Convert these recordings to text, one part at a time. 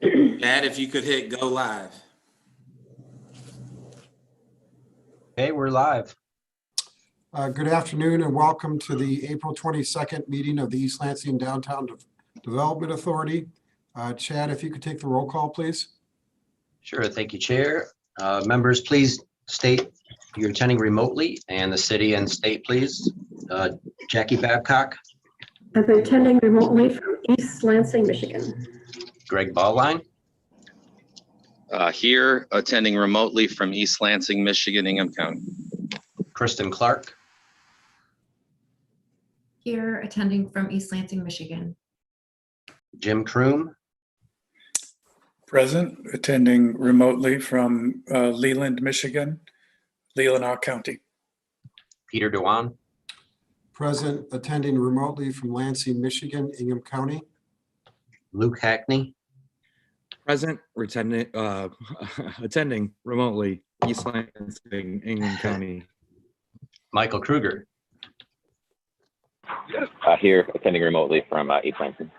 Chad, if you could hit go live. Okay, we're live. Good afternoon and welcome to the April 22nd meeting of the East Lansing Downtown Development Authority. Chad, if you could take the roll call, please. Sure, thank you, Chair. Members, please state you're attending remotely and the city and state, please. Jackie Babcock. I'm attending remotely from East Lansing, Michigan. Greg Ballline. Here, attending remotely from East Lansing, Michigan, Ingham County. Kristen Clark. Here, attending from East Lansing, Michigan. Jim Kroom. Present, attending remotely from Leland, Michigan, Leelanau County. Peter Dewan. Present, attending remotely from Lansing, Michigan, Ingham County. Luke Hackney. Present, attending remotely, East Lansing, Ingham County. Michael Kruger. Here, attending remotely from East Lansing.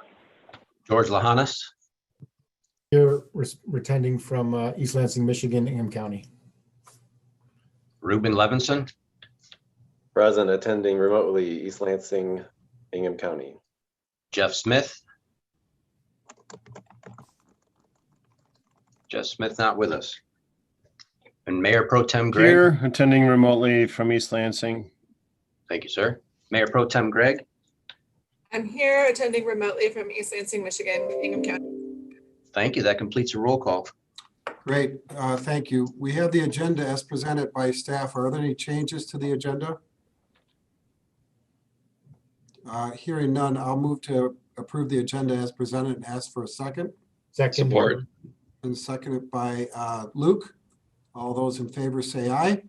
George Lahanas. Here, we're attending from East Lansing, Michigan, Ingham County. Ruben Levinson. Present, attending remotely, East Lansing, Ingham County. Jeff Smith. Jeff Smith not with us. And Mayor Pro Tem Greg. Here, attending remotely from East Lansing. Thank you, sir. Mayor Pro Tem Greg. I'm here attending remotely from East Lansing, Michigan, Ingham County. Thank you. That completes your roll call. Great, thank you. We have the agenda as presented by staff. Are there any changes to the agenda? Hearing none, I'll move to approve the agenda as presented and ask for a second. Second. Support. And seconded by Luke. All those in favor say aye.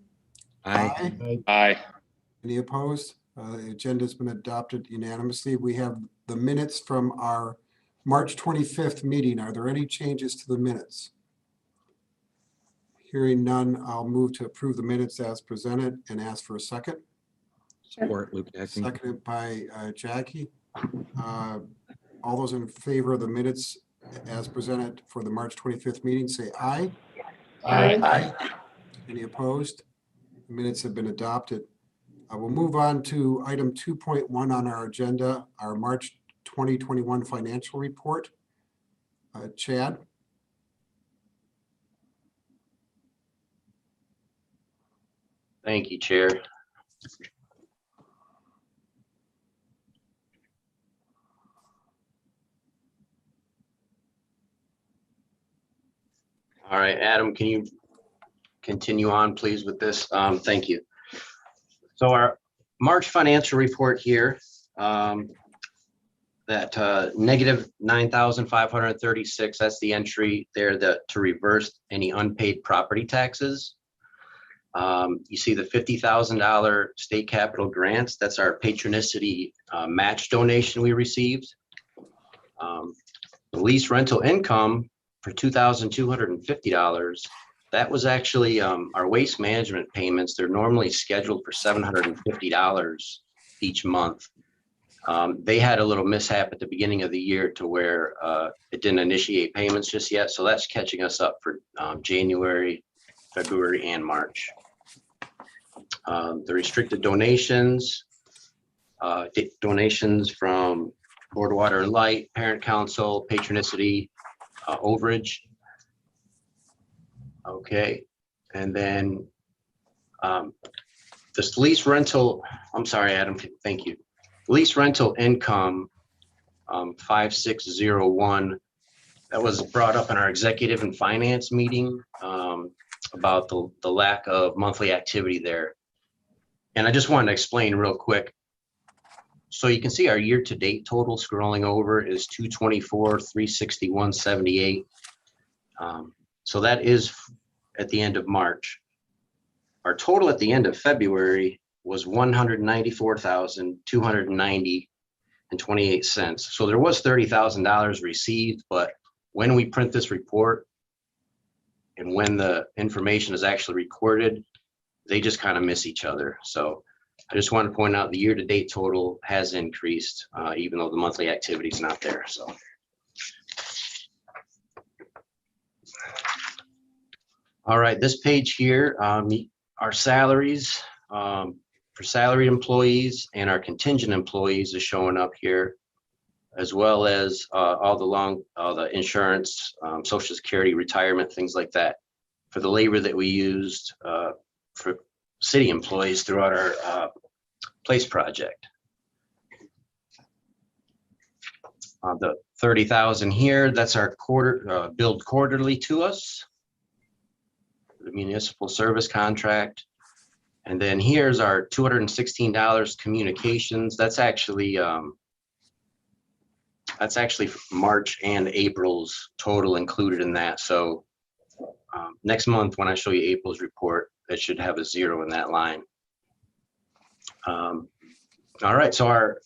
Aye. Aye. Any opposed? The agenda has been adopted unanimously. We have the minutes from our March 25th meeting. Are there any changes to the minutes? Hearing none, I'll move to approve the minutes as presented and ask for a second. Support, Luke Hackney. Seconded by Jackie. All those in favor of the minutes as presented for the March 25th meeting, say aye. Aye. Any opposed? The minutes have been adopted. We'll move on to item 2.1 on our agenda, our March 2021 financial report. Chad? Thank you, Chair. All right, Adam, can you continue on, please, with this? Thank you. So our March financial report here, that negative 9,536, that's the entry there to reverse any unpaid property taxes. You see the $50,000 state capital grants. That's our patronicity match donation we received. The lease rental income for $2,250. That was actually our waste management payments. They're normally scheduled for $750 each month. They had a little mishap at the beginning of the year to where it didn't initiate payments just yet. So that's catching us up for January, February, and March. The restricted donations, donations from Board of Water and Light, Parent Council, Patronicity, overage. Okay, and then this lease rental, I'm sorry, Adam, thank you. Lease rental income, 5601, that was brought up in our executive and finance meeting about the lack of monthly activity there. And I just wanted to explain real quick. So you can see our year-to-date total scrolling over is 224, 361, 78. So that is at the end of March. Our total at the end of February was $194,290.28. So there was $30,000 received, but when we print this report and when the information is actually recorded, they just kind of miss each other. So I just want to point out the year-to-date total has increased, even though the monthly activity is not there. So All right, this page here, our salaries for salaried employees and our contingent employees is showing up here, as well as all the insurance, social security, retirement, things like that, for the labor that we used for city employees throughout our place project. The 30,000 here, that's our billed quarterly to us, the municipal service contract. And then here's our $216 communications. That's actually March and April's total included in that. So next month, when I show you April's report, it should have a 0 in that line. All right, so our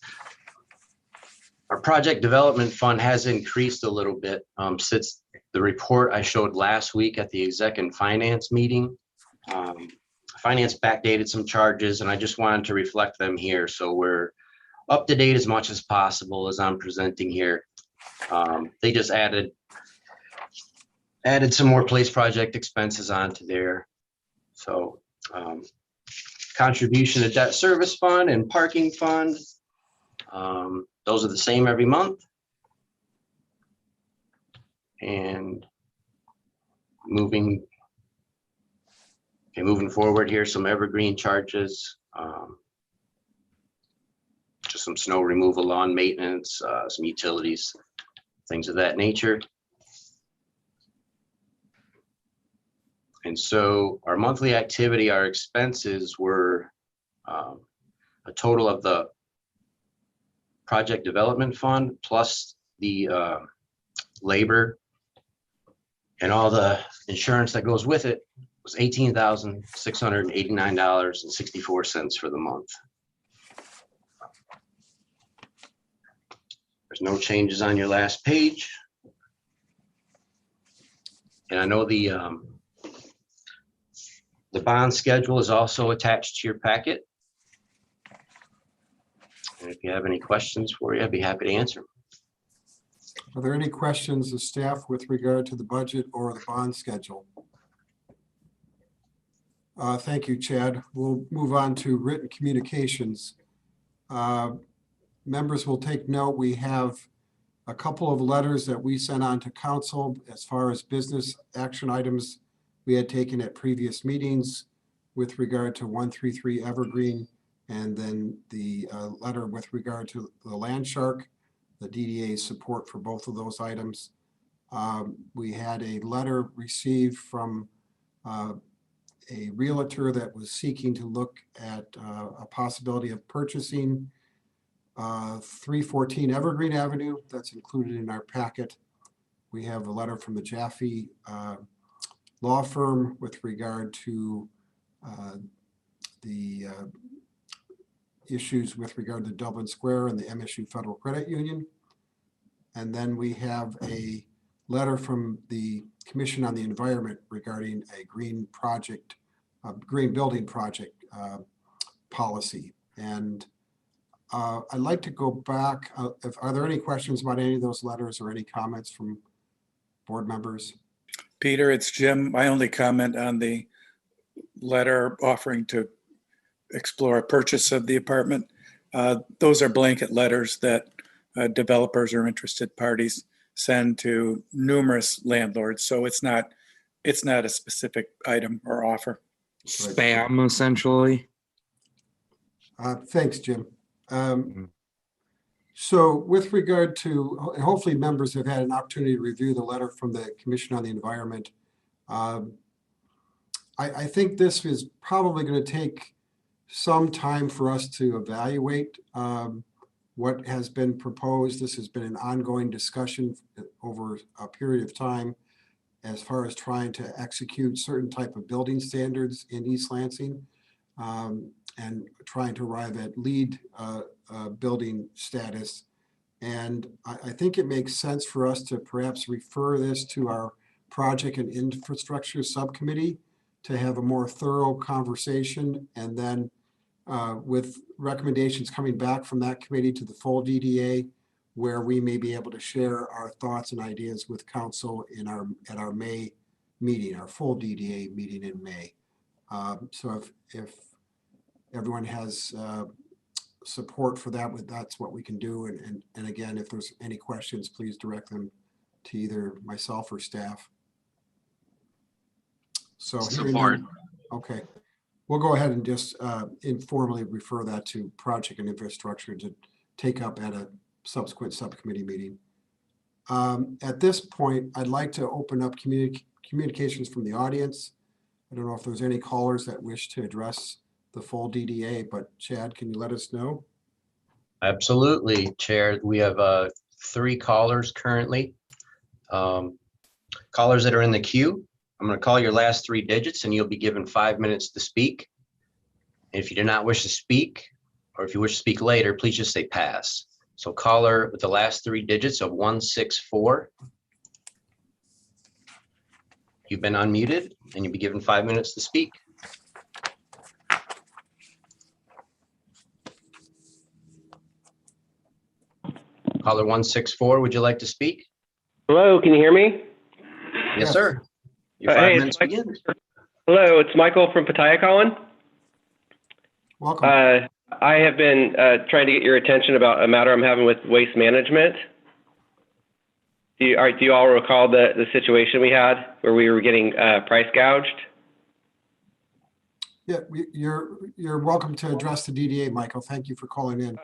project development fund has increased a little bit since the report I showed last week at the exec and finance meeting. Finance backdated some charges, and I just wanted to reflect them here. So we're up to date as much as possible as I'm presenting here. They just added some more place project expenses onto there. So contribution to debt service fund and parking fund, those are the same every month. And moving forward here, some Evergreen charges, just some snow removal, lawn maintenance, some utilities, things of that nature. And so our monthly activity, our expenses were a total of the project development fund plus the labor and all the insurance that goes with it was $18,689.64 for the month. There's no changes on your last page. And I know the bond schedule is also attached to your packet. And if you have any questions for you, I'd be happy to answer. Are there any questions of staff with regard to the budget or the bond schedule? Thank you, Chad. We'll move on to written communications. Members will take note, we have a couple of letters that we sent on to council as far as business action items we had taken at previous meetings with regard to 133 Evergreen, and then the letter with regard to the land shark, the DDA's support for both of those items. We had a letter received from a realtor that was seeking to look at a possibility of purchasing 314 Evergreen Avenue. That's included in our packet. We have a letter from the Jaffe law firm with regard to the issues with regard to Dublin Square and the MSU Federal Credit Union. And then we have a letter from the Commission on the Environment regarding a green project, green building project policy. And I'd like to go back. Are there any questions about any of those letters or any comments from board members? Peter, it's Jim. My only comment on the letter offering to explore a purchase of the apartment. Those are blanket letters that developers or interested parties send to numerous landlords. So it's not a specific item or offer. Spam, essentially. Thanks, Jim. So with regard to, hopefully members have had an opportunity to review the letter from the Commission on the Environment. I think this is probably going to take some time for us to evaluate what has been proposed. This has been an ongoing discussion over a period of time as far as trying to execute certain type of building standards in East Lansing and trying to arrive at LEED building status. And I think it makes sense for us to perhaps refer this to our project and infrastructure subcommittee to have a more thorough conversation, and then with recommendations coming back from that committee to the full DDA, where we may be able to share our thoughts and ideas with council at our May meeting, our full DDA meeting in May. So if everyone has support for that, that's what we can do. And again, if there's any questions, please direct them to either myself or staff. So hearing Support. none- Okay, we'll go ahead and just informally refer that to Project and Infrastructure to take up at a subsequent subcommittee meeting. At this point, I'd like to open up communications from the audience. I don't know if there's any callers that wish to address the full DDA, but Chad, can you let us know? Absolutely, Chair. We have 3 callers currently. Callers that are in the queue, I'm going to call your last 3 digits and you'll be given 5 minutes to speak. If you do not wish to speak, or if you wish to speak later, please just say pass. So caller with the last 3 digits of 164. You've been unmuted and you'll be given 5 minutes to speak. Caller 164, would you like to speak? Hello, can you hear me? Yes, sir. Your 5 minutes begins. Hello, it's Michael from Pattaya calling. Welcome. I have been trying to get your attention about a matter I'm having with waste management. Do you all recall the situation we had where we were getting price gouged? Yeah, you're welcome to address the DDA, Michael. Thank you for calling in.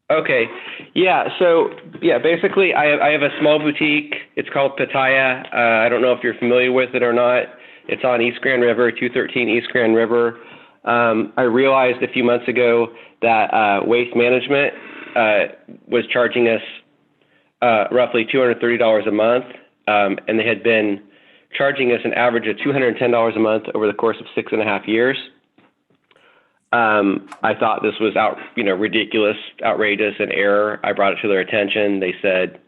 Okay. Yeah. So yeah, basically I have a small boutique. It's called Pattaya. I don't know if you're familiar with it or not. It's on East Grand River, 213 East Grand River. I realized a few months ago that Waste Management was charging us roughly $230 a month, and they had been charging us an average of $210 a month over the course of 6.5 years. I thought this was ridiculous, outrageous, and error. I brought it to their attention. They said,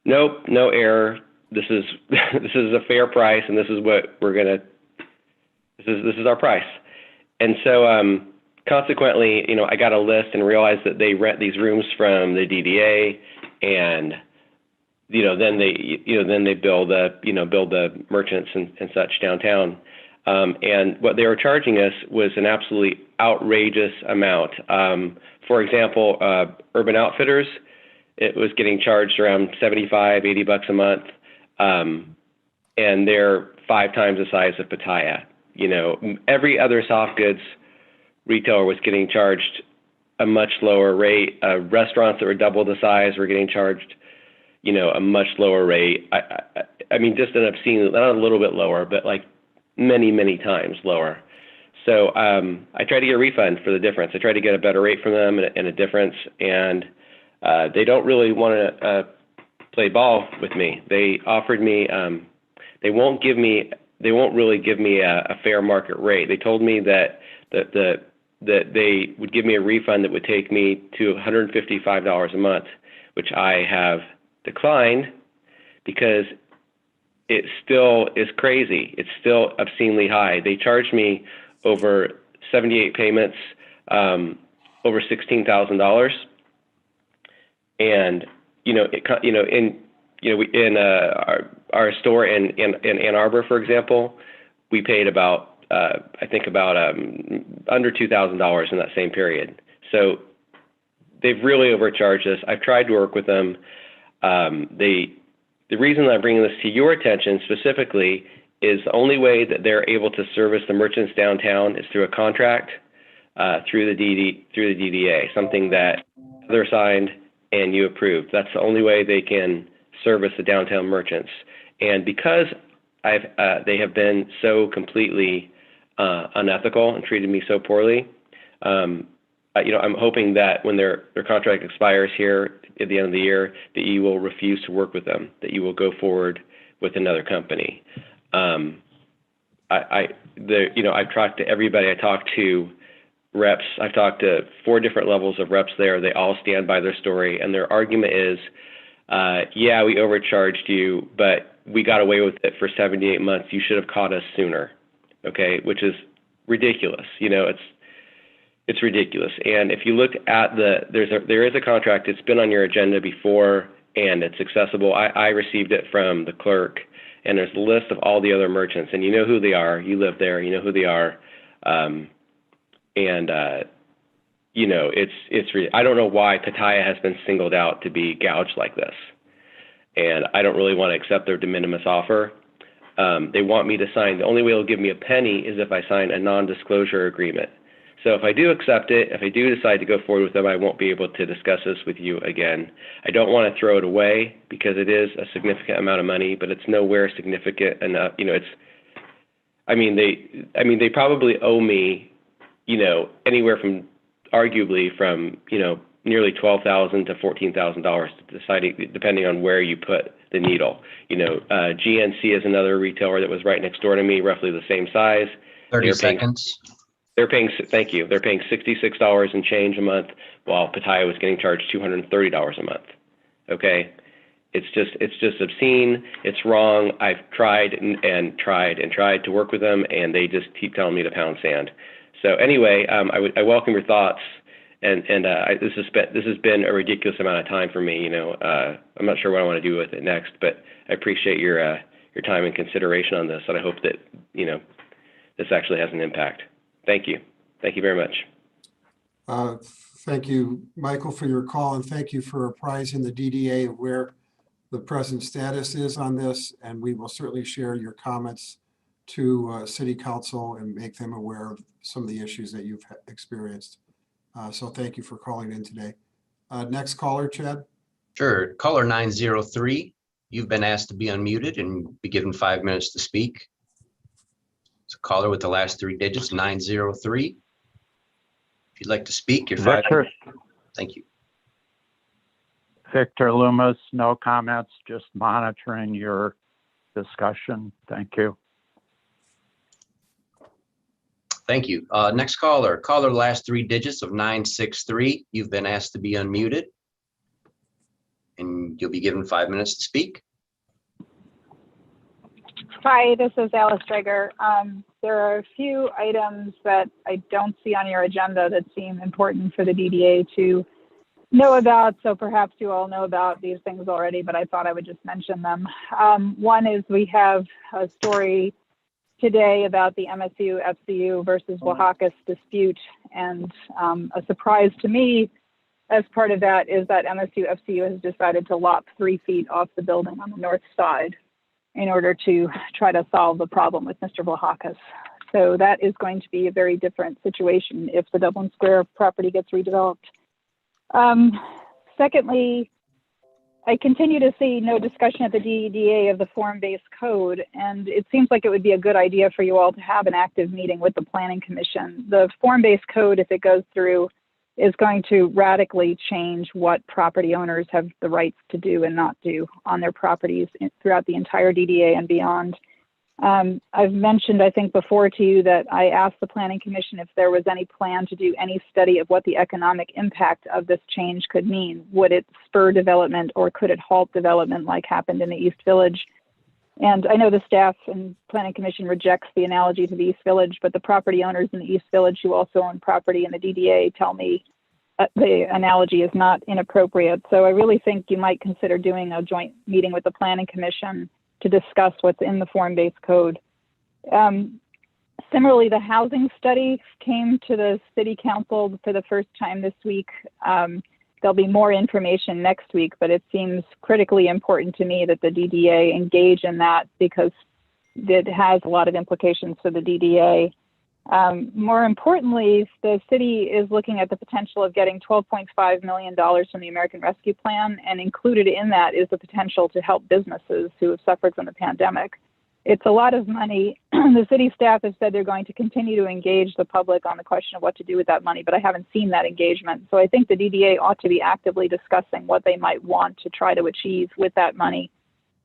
"Nope, no error. This is this is a fair price, and this is what we're gonna. This is our price." And so, consequently, I got a list and realized that they rent these rooms from the DDA, and then they build the merchants and such downtown. And what they were charging us was an absolutely outrageous amount. For example, Urban Outfitters, it was getting charged around $75, $80 a month, and they're 5 times the size of Pattaya. Every other soft goods retailer was getting charged a much lower rate. Restaurants that were double the size were getting charged, a much lower rate. I mean, just an obscene, not a little bit lower, but like many, many times lower. So I tried to get a refund for the difference. I tried to get a better rate from them and a difference, and they don't really want to play ball with me. They offered me, they won't really give me a fair market rate. They told me that they would give me a refund that would take me to $155 a month, which I have declined because it still is crazy. It's still obscenely high. They charged me over 78 payments, over $16,000, and in our store in Ann Arbor, for example, we paid about under $2,000 in that same period. So they've really overcharged us. I've tried to work with them. The reason I'm bringing this to your attention specifically is the only way that they're able to service the merchants downtown is through a contract through the DDA, something that they're signed and you approved. That's the only way they can service the downtown merchants. And because they have been so completely unethical and treated me so poorly, I'm hoping that when their contract expires here at the end of the year, that you will refuse to work with them, that you will go forward with another company. I've talked to everybody. I talked to reps. I've talked to 4 different levels of reps there. They all stand by their story, and their argument is, yeah, we overcharged you, but we got away with it for 78 months. You should have caught us sooner. Okay, which is ridiculous. It's ridiculous. And if you look at there is a contract. It's been on your agenda before, and it's accessible. I received it from the clerk, and there's a list of all the other merchants, and you know who they are. You live there, you know who they are, you know, I don't know why Pattaya has been singled out to be gouged like this, and I don't really want to accept their de minimis offer. They want me to sign. The only way they'll give me a penny is if I sign a non-disclosure agreement. So if I do accept it, if I do decide to go forward with them, I won't be able to discuss this with you again. I don't want to throw it away because it is a significant amount of money, but it's nowhere significant enough. You know, they probably owe me, you know, anywhere from arguably from, you know, nearly $12,000 to $14,000 depending on where you put the needle. You know, GNC is another retailer that was right next door to me, roughly the same size. 30 seconds. Thank you. They're paying $66 and change a month, while Pattaya was getting charged $230 a month. Okay, it's just obscene. It's wrong. I've tried and tried to work with them, and they just keep telling me to pound sand. So anyway, I welcome your thoughts, and this has been a ridiculous amount of time for me. You know, I'm not sure what I want to do with it next, but I appreciate your time and consideration on this, and I hope that, you know, this actually has an impact. Thank you. Thank you very much. Thank you, Michael, for your call, and thank you for apprising the DDA of where the present status is on this. And we will certainly share your comments to City Council and make them aware of some of the issues that you've experienced. So thank you for calling in today. Next caller, Chad. Sure. Caller 903. You've been asked to be unmuted and be given 5 minutes to speak. It's a caller with the last 3 digits, 903. If you'd like to speak, you're 5 minutes. Thank you. Victor Loomis, no comments, just monitoring your discussion. Thank you. Thank you. Next caller, last 3 digits of 963. You've been asked to be unmuted, and you'll be given 5 minutes to speak. Hi, this is Alice Drager. There are a few items that I don't see on your agenda that seem important for the DDA to know about. So perhaps you all know about these things already, but I thought I would just mention them. One is we have a story today about the MSU FCU versus Oaxaca's dispute. And a surprise to me as part of that is that MSU FCU has decided to lop 3 feet off the building on the north side in order to try to solve the problem with Mr. Oaxaca's. So that is going to be a very different situation if the Dublin Square property gets redeveloped. Secondly, I continue to see no discussion at the DDA of the form-based code, and it seems like it would be a good idea for you all to have an active meeting with the Planning Commission. The form-based code, if it goes through, is going to radically change what property owners have the rights to do and not do on their properties throughout the entire DDA and beyond. I've mentioned, I think before to you, that I asked the Planning Commission if there was any plan to do any study of what the economic impact of this change could mean. Would it spur development or could it halt development like happened in the East Village? And I know the staff and Planning Commission rejects the analogy to the East Village, but the property owners in the East Village who also own property in the DDA tell me the analogy is not inappropriate. So I really think you might consider doing a joint meeting with the Planning Commission to discuss what's in the form-based code. Similarly, the housing study came to the City Council for the first time this week. There'll be more information next week, but it seems critically important to me that the DDA engage in that because it has a lot of implications for the DDA. More importantly, the city is looking at the potential of getting $12.5 million from the American Rescue Plan, and included in that is the potential to help businesses who have suffered from the pandemic. It's a lot of money. The city staff has said they're going to continue to engage the public on the question of what to do with that money, but I haven't seen that engagement. So I think the DDA ought to be actively discussing what they might want to try to achieve with that money.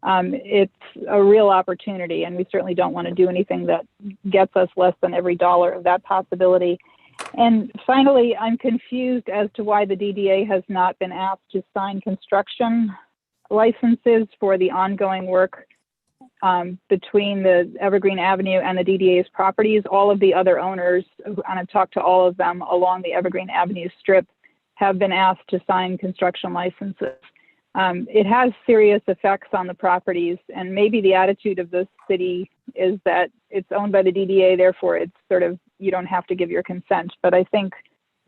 It's a real opportunity, and we certainly don't want to do anything that gets us less than every dollar of that possibility. And finally, I'm confused as to why the DDA has not been asked to sign construction licenses for the ongoing work between the Evergreen Avenue and the DDA's properties. All of the other owners, and I've talked to all of them along the Evergreen Avenue strip, have been asked to sign construction licenses. it has serious effects on the properties, and maybe the attitude of the city is that it's owned by the DDA, therefore it's sort of, you don't have to give your consent. But I think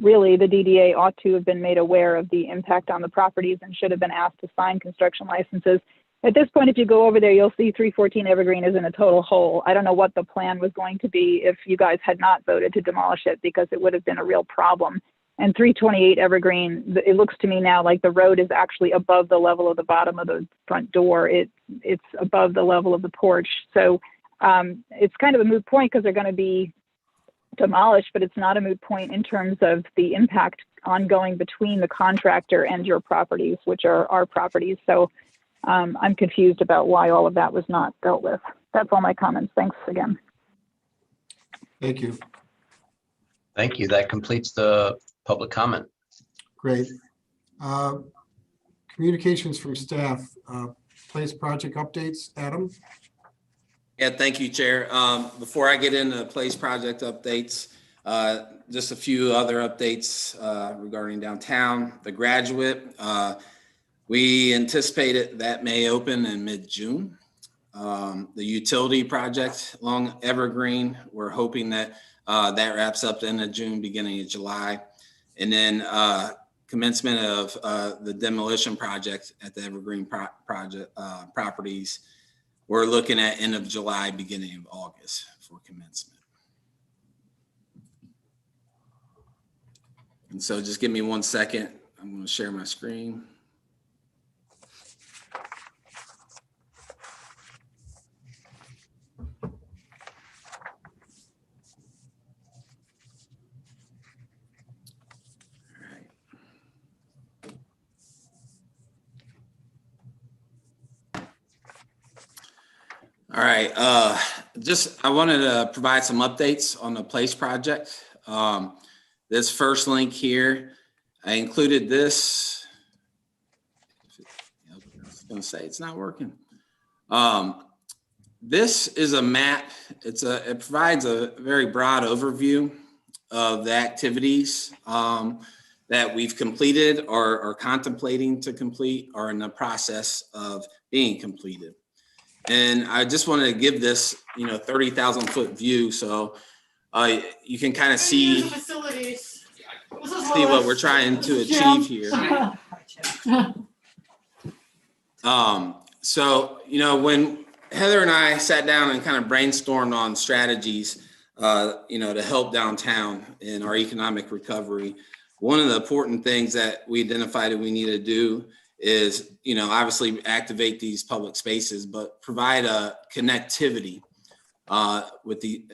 really the DDA ought to have been made aware of the impact on the properties and should have been asked to sign construction licenses. At this point, if you go over there, you'll see 314 Evergreen is in a total hole. I don't know what the plan was going to be if you guys had not voted to demolish it, because it would have been a real problem. And 328 Evergreen, it looks to me now like the road is actually above the level of the bottom of the front door. It's above the level of the porch. So it's kind of a moot point because they're going to be demolished, but it's not a moot point in terms of the impact ongoing between the contractor and your properties, which are our properties. So I'm confused about why all of that was not dealt with. That's all my comments. Thanks again. Thank you. Thank you. That completes the public comment. Great. Communications from staff, place project updates, Adam? Yeah, thank you, Chair. Before I get into place project updates, just a few other updates regarding downtown. The Graduate, we anticipated that may open in mid-June. The utility project along Evergreen, we're hoping that that wraps up the end of June, beginning of July. And then commencement of the demolition project at the Evergreen properties, we're looking at end of July, beginning of August for commencement. And so just give me 1 second. I'm going to share my screen. All right, I wanted to provide some updates on the place project. This first link here, I included this. I was gonna say it's not working. This is a map. It provides a very broad overview of the activities that we've completed or are contemplating to complete or in the process of being completed. And I just wanted to give this, 30,000 foot view. So you can kind of see what we're trying to achieve here. So, when Heather and I sat down and kind of brainstormed on strategies, to help downtown in our economic recovery, one of the important things that we identified that we need to do is, obviously activate these public spaces, but provide a connectivity with the,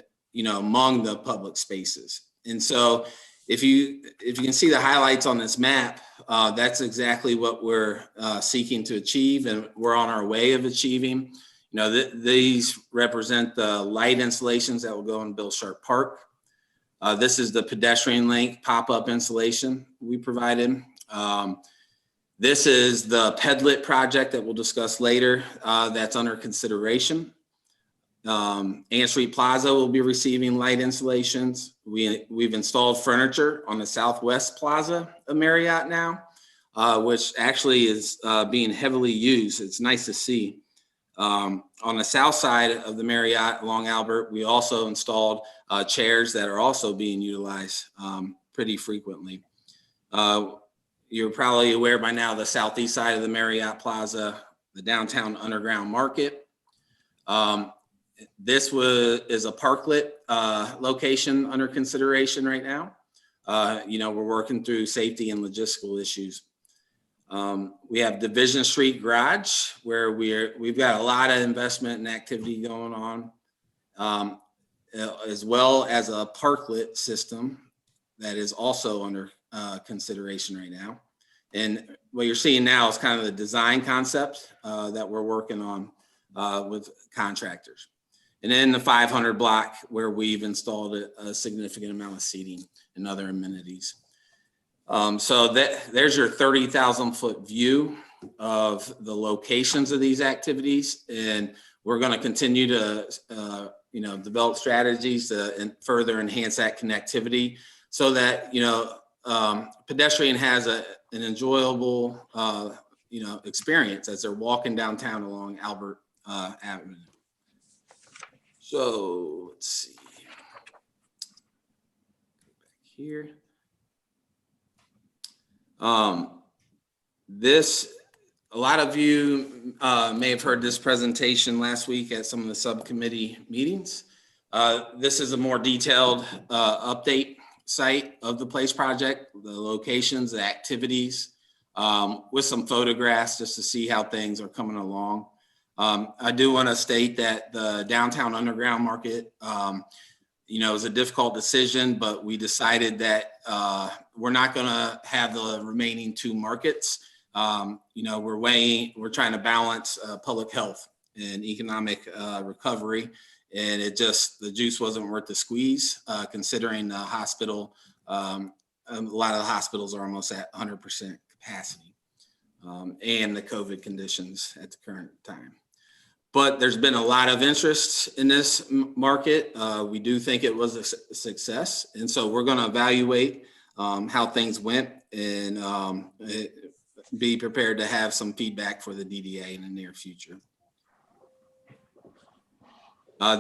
among the public spaces. And so if you can see the highlights on this map, that's exactly what we're seeking to achieve, and we're on our way of achieving. These represent the light installations that will go in Bill Sharp Park. This is the pedestrian link pop-up installation we provided. This is the Pedlet project that we'll discuss later that's under consideration. Ann Street Plaza will be receiving light installations. We've installed furniture on the Southwest Plaza of Marriott now, which actually is being heavily used. It's nice to see. On the south side of the Marriott along Albert, we also installed chairs that are also being utilized pretty frequently. You're probably aware by now the southeast side of the Marriott Plaza, the downtown underground market. This is a parklet location under consideration right now. We're working through safety and logistical issues. We have Division Street Garage, where we've got a lot of investment and activity going on, as well as a parklet system that is also under consideration right now. And what you're seeing now is kind of the design concept that we're working on with contractors. And then the 500 block, where we've installed a significant amount of seating and other amenities. So there's your 30,000 foot view of the locations of these activities. And we're going to continue to develop strategies to further enhance that connectivity so that, Pedestrian has an enjoyable, experience as they're walking downtown along Albert Avenue. So let's see. Back here. A lot of you may have heard this presentation last week at some of the subcommittee meetings. This is a more detailed update site of the Place project, the locations, the activities, with some photographs just to see how things are coming along. I do want to state that the downtown underground market, is a difficult decision, but we decided that we're not going to have the remaining two markets. We're trying to balance public health and economic recovery, and the juice wasn't worth the squeeze, considering the hospital. A lot of the hospitals are almost at 100% capacity, and the COVID conditions at the current time. But there's been a lot of interest in this market. We do think it was a success. And so we're going to evaluate how things went and be prepared to have some feedback for the DDA in the near future.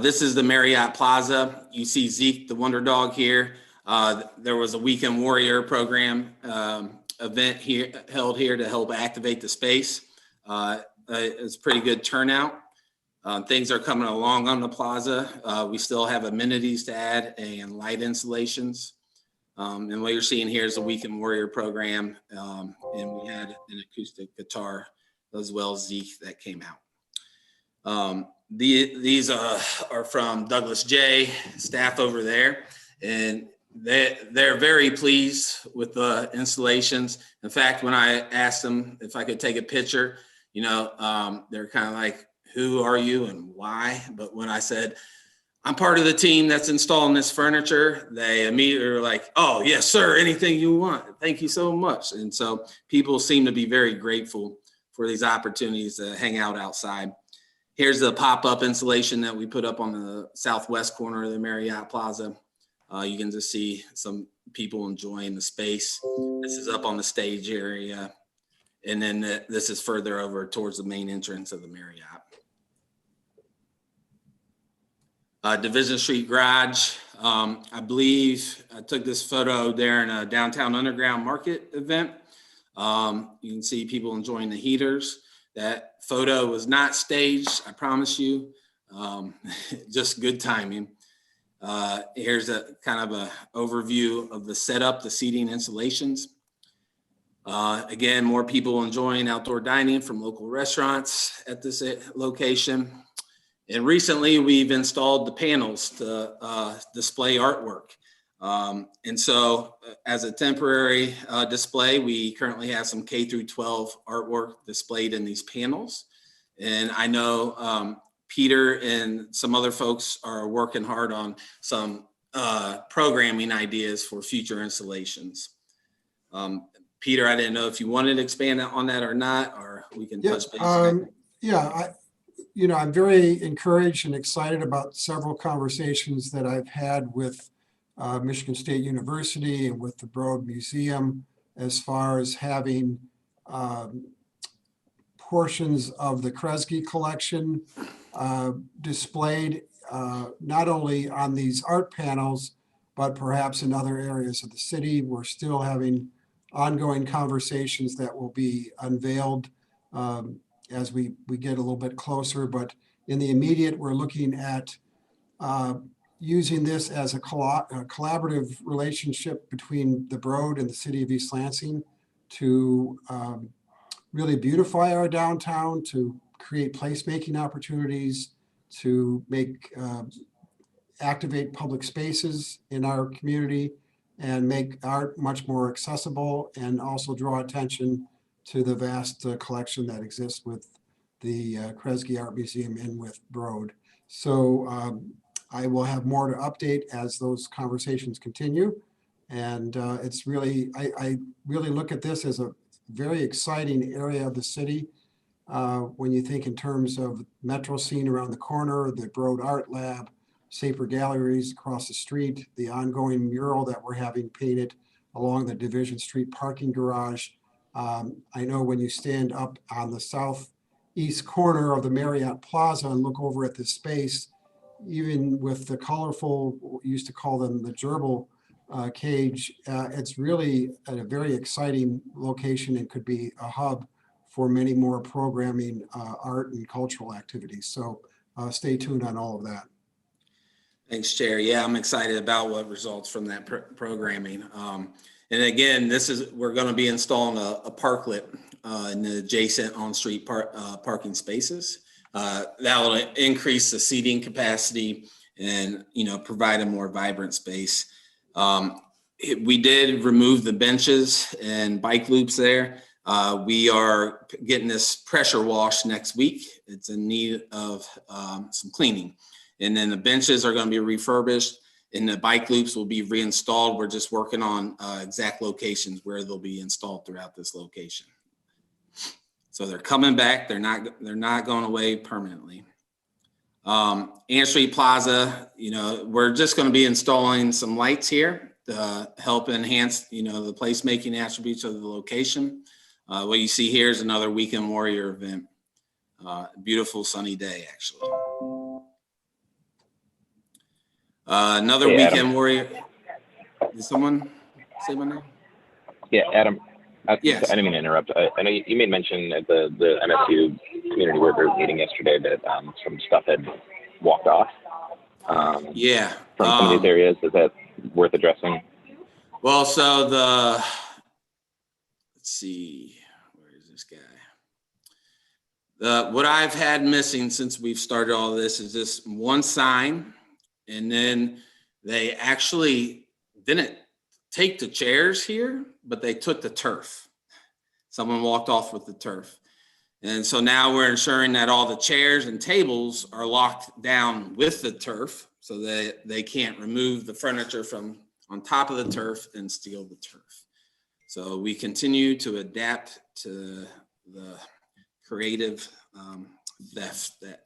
This is the Marriott Plaza. You see Zeke, the Wonder Dog here. There was a Weekend Warrior program event held here to help activate the space. It's pretty good turnout. Things are coming along on the plaza. We still have amenities to add and light installations. And what you're seeing here is a Weekend Warrior program. And we had an acoustic guitar as well as Zeke that came out. These are from Douglas J, staff over there. And they're very pleased with the installations. In fact, when I asked them if I could take a picture, they're kind of like, who are you and why? But when I said, I'm part of the team that's installing this furniture, they immediately were like, oh, yes, sir, anything you want. Thank you so much. And so people seem to be very grateful for these opportunities to hang out outside. Here's the pop-up installation that we put up on the southwest corner of the Marriott Plaza. You can just see some people enjoying the space. This is up on the stage area. And then this is further over towards the main entrance of the Marriott. Division Street Garage. I believe I took this photo there in a downtown underground market event. You can see people enjoying the heaters. That photo was not staged, I promise you. Just good timing. Here's a kind of a overview of the setup, the seating installations. Again, more people enjoying outdoor dining from local restaurants at this location. And recently we've installed the panels to display artwork. And so as a temporary display, we currently have some K through 12 artwork displayed in these panels. And I know Peter and some other folks are working hard on some programming ideas for future installations. Peter, I didn't know if you wanted to expand on that or not, or we can touch base. I'm very encouraged and excited about several conversations that I've had with Michigan State University and with the Broad Museum as far as having portions of the Kresge collection displayed not only on these art panels, but perhaps in other areas of the city. We're still having ongoing conversations that will be unveiled as we get a little bit closer, but in the immediate, we're looking at using this as a collaborative relationship between the Broad and the city of East Lansing to really beautify our downtown, to create placemaking opportunities, to activate public spaces in our community and make art much more accessible, and also draw attention to the vast collection that exists with the Kresge Art Museum and with Broad. So I will have more to update as those conversations continue. And it's really, I really look at this as a very exciting area of the city. When you think in terms of metro scene around the corner, the Broad Art Lab, Saper Galleries across the street, the ongoing mural that we're having painted along the Division Street parking garage. I know when you stand up on the southeast corner of the Marriott Plaza and look over at this space, even with the colorful, we used to call them the gerbil cage, it's really a very exciting location and could be a hub for many more programming, art and cultural activities. So stay tuned on all of that. Thanks, Chair. Yeah, I'm excited about what results from that programming. And again, we're going to be installing a parklet in the adjacent on-street parking spaces. That will increase the seating capacity and, provide a more vibrant space. We did remove the benches and bike loops there. We are getting this pressure wash next week. It's in need of some cleaning. And then the benches are going to be refurbished and the bike loops will be reinstalled. We're just working on exact locations where they'll be installed throughout this location. So they're coming back. They're not going away permanently. Ann Street Plaza, we're just going to be installing some lights here to help enhance, the placemaking attributes of the location. What you see here is another Weekend Warrior event. Beautiful sunny day, actually. Another Hey, Weekend Adam. Warrior. Did someone say my name? Yeah, Adam. Yes. I didn't mean to interrupt. I know you made mention at the MSU community workers meeting yesterday that some stuff had walked off. Yeah. From some of these areas. Is that worth addressing? Well, so let's see, where is this guy? What I've had missing since we've started all this is this one sign, and then they actually didn't take the chairs here, but they took the turf. Someone walked off with the turf. And so now we're ensuring that all the chairs and tables are locked down with the turf so that they can't remove the furniture from on top of the turf and steal the turf. So we continue to adapt to the creative theft that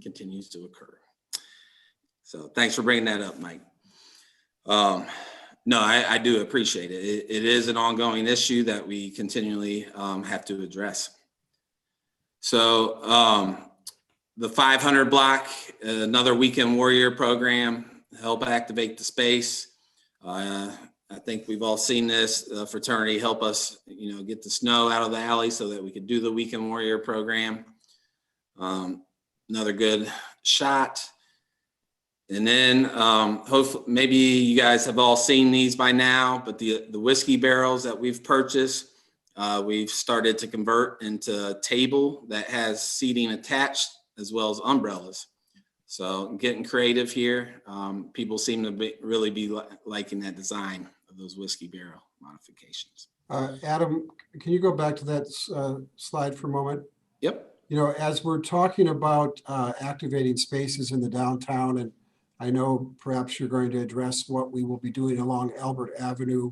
continues to occur. So thanks for bringing that up, Mike. No, I do appreciate it. It is an ongoing issue that we continually have to address. So the 500 block, another Weekend Warrior program, help activate the space. I think we've all seen this. Fraternity help us, get the snow out of the alley so that we could do the Weekend Warrior program. Another good shot. And then hopefully, maybe you guys have all seen these by now, but the whiskey barrels that we've purchased, we've started to convert into a table that has seating attached as well as umbrellas. So getting creative here. People seem to really be liking that design of those whiskey barrel modifications. Adam, can you go back to that slide for a moment? Yep. As we're talking about activating spaces in the downtown, and I know perhaps you're going to address what we will be doing along Albert Avenue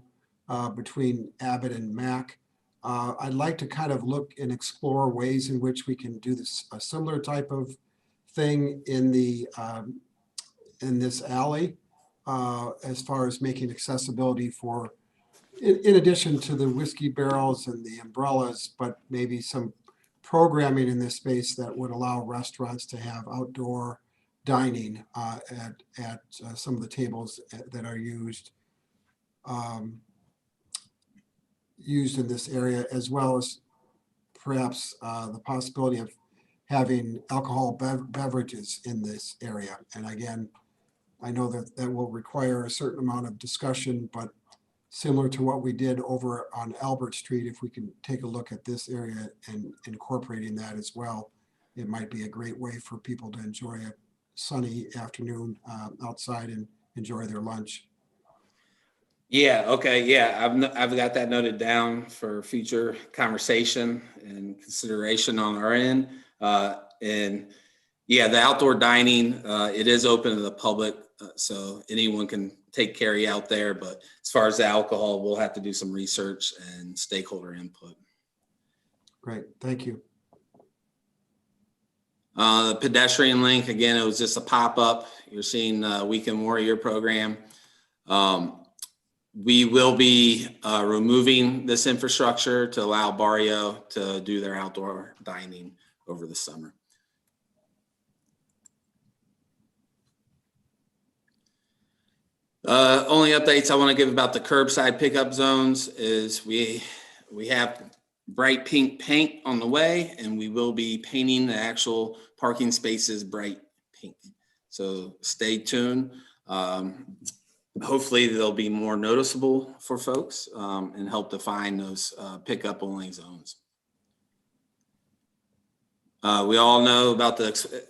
between Abbott and Mack. I'd like to kind of look and explore ways in which we can do this, a similar type of thing in this alley, as far as making accessibility for, in addition to the whiskey barrels and the umbrellas, but maybe some programming in this space that would allow restaurants to have outdoor dining at some of the tables that are used in this area, as well as perhaps the possibility of having alcohol beverages in this area. And again, I know that will require a certain amount of discussion, but similar to what we did over on Albert Street, if we can take a look at this area and incorporating that as well, it might be a great way for people to enjoy a sunny afternoon outside and enjoy their lunch. Yeah. Okay. Yeah. I've got that noted down for future conversation and consideration on our end. And yeah, the outdoor dining, it is open to the public. So anyone can take carry out there, but as far as the alcohol, we'll have to do some research and stakeholder input. Great. Thank you. The pedestrian link, again, it was just a pop-up. You're seeing Weekend Warrior program. we will be removing this infrastructure to allow Barrio to do their outdoor dining over the summer. Only updates I want to give about the curbside pickup zones is we have bright pink paint on the way, and we will be painting the actual parking spaces bright pink. So stay tuned. Hopefully they'll be more noticeable for folks and help define those pickup only zones. We all know about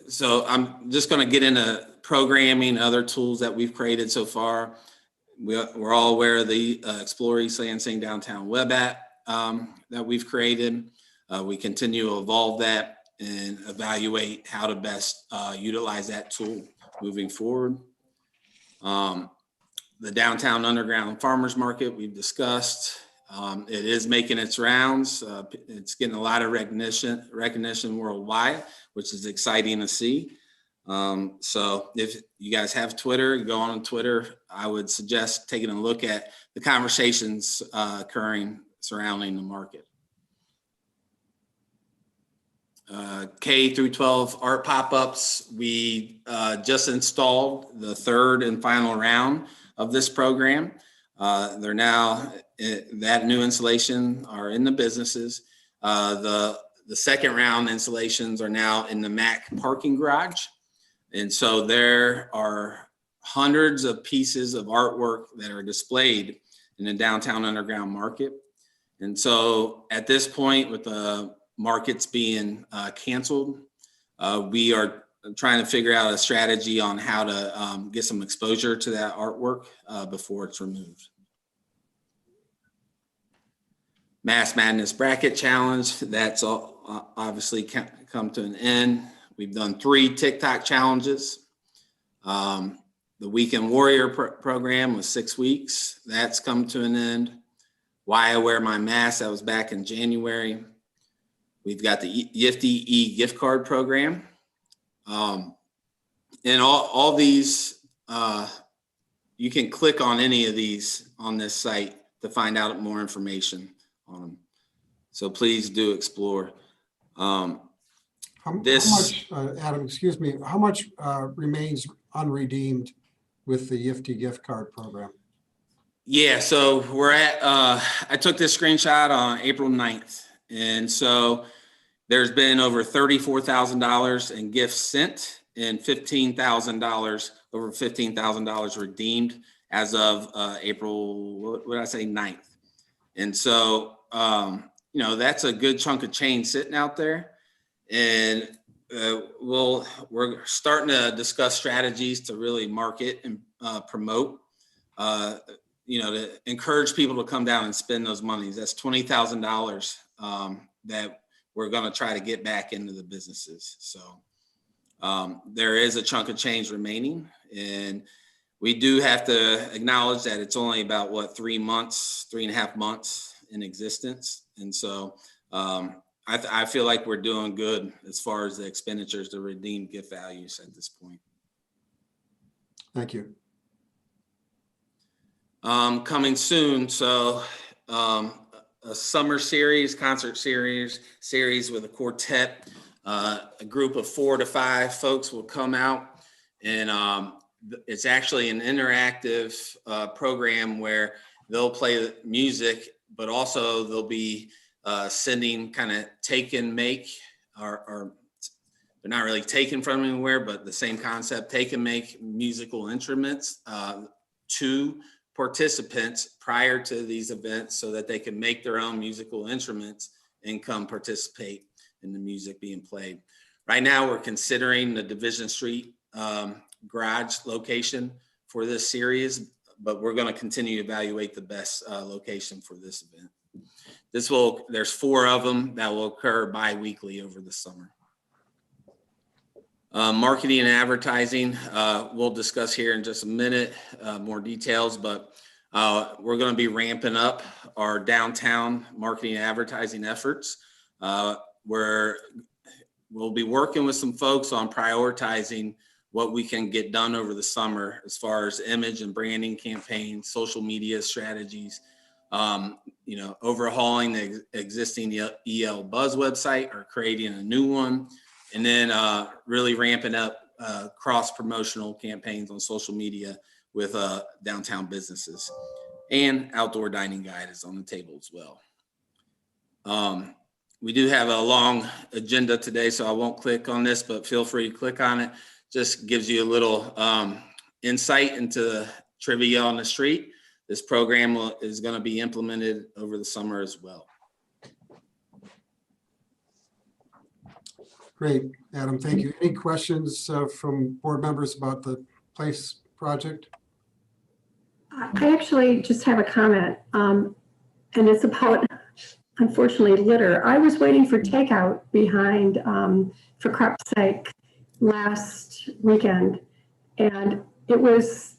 so I'm just going to get into programming, other tools that we've created so far. We're all aware of the Explore East Lansing Downtown web app that we've created. We continue to evolve that and evaluate how to best utilize that tool moving forward. The Downtown Underground Farmers Market we've discussed. It is making its rounds. It's getting a lot of recognition worldwide, which is exciting to see. So if you guys have Twitter, go on Twitter. I would suggest taking a look at the conversations occurring surrounding the market. K through 12 art pop-ups. We just installed the third and final round of this program. They're now, that new installation are in the businesses. The second round installations are now in the Mac parking garage. And so there are hundreds of pieces of artwork that are displayed in the Downtown Underground Market. And so at this point, with the markets being canceled, we are trying to figure out a strategy on how to get some exposure to that artwork before it's removed. Mass Madness Bracket Challenge, that's all, obviously come to an end. We've done 3 TikTok challenges. The Weekend Warrior program was 6 weeks. That's come to an end. Why I Wear My Mask, that was back in January. We've got the Yifty gift card program. And all these, you can click on any of these on this site to find out more information on them. So please do explore. How much, Adam, excuse me, how much remains unredeemed with the Yifty gift card program? Yeah, so we're at, I took this screenshot on April 9th. And so there's been over $34,000 in gifts sent and $15,000, over $15,000 redeemed as of April, what did I say, 9th. And so, you know, that's a good chunk of change sitting out there. And we're starting to discuss strategies to really market and promote, you know, to encourage people to come down and spend those monies. That's $20,000 that we're going to try to get back into the businesses. So there is a chunk of change remaining, and we do have to acknowledge that it's only about 3.5 months in existence. And so I feel like we're doing good as far as the expenditures to redeem gift values at this point. Thank you. Coming soon. So a summer series, concert series with a quartet. A group of 4 to 5 folks will come out, and it's actually an interactive program where they'll play music, but also they'll be sending kind of take and make, or they're not really taken from anywhere, but the same concept, take and make musical instruments to participants prior to these events so that they can make their own musical instruments and come participate in the music being played. Right now, we're considering the Division Street garage location for this series, but we're going to continue to evaluate the best location for this event. There's 4 of them that will occur bi-weekly over the summer. Marketing and advertising, we'll discuss here in just a minute, more details, but we're going to be ramping up our downtown marketing and advertising efforts. We'll be working with some folks on prioritizing what we can get done over the summer as far as image and branding campaigns, social media strategies, overhauling the existing EL Buzz website or creating a new one, and then really ramping up cross-promotional campaigns on social media with downtown businesses. And outdoor dining guide is on the table as well. We do have a long agenda today, so I won't click on this, but feel free to click on it. Just gives you a little insight into the trivia on the street. This program is going to be implemented over the summer as well. Great, Adam, thank you. Any questions from board members about the PLACE project? I actually just have a comment, and it's about, unfortunately, litter. I was waiting for takeout behind, for crap's sake, last weekend, and it was,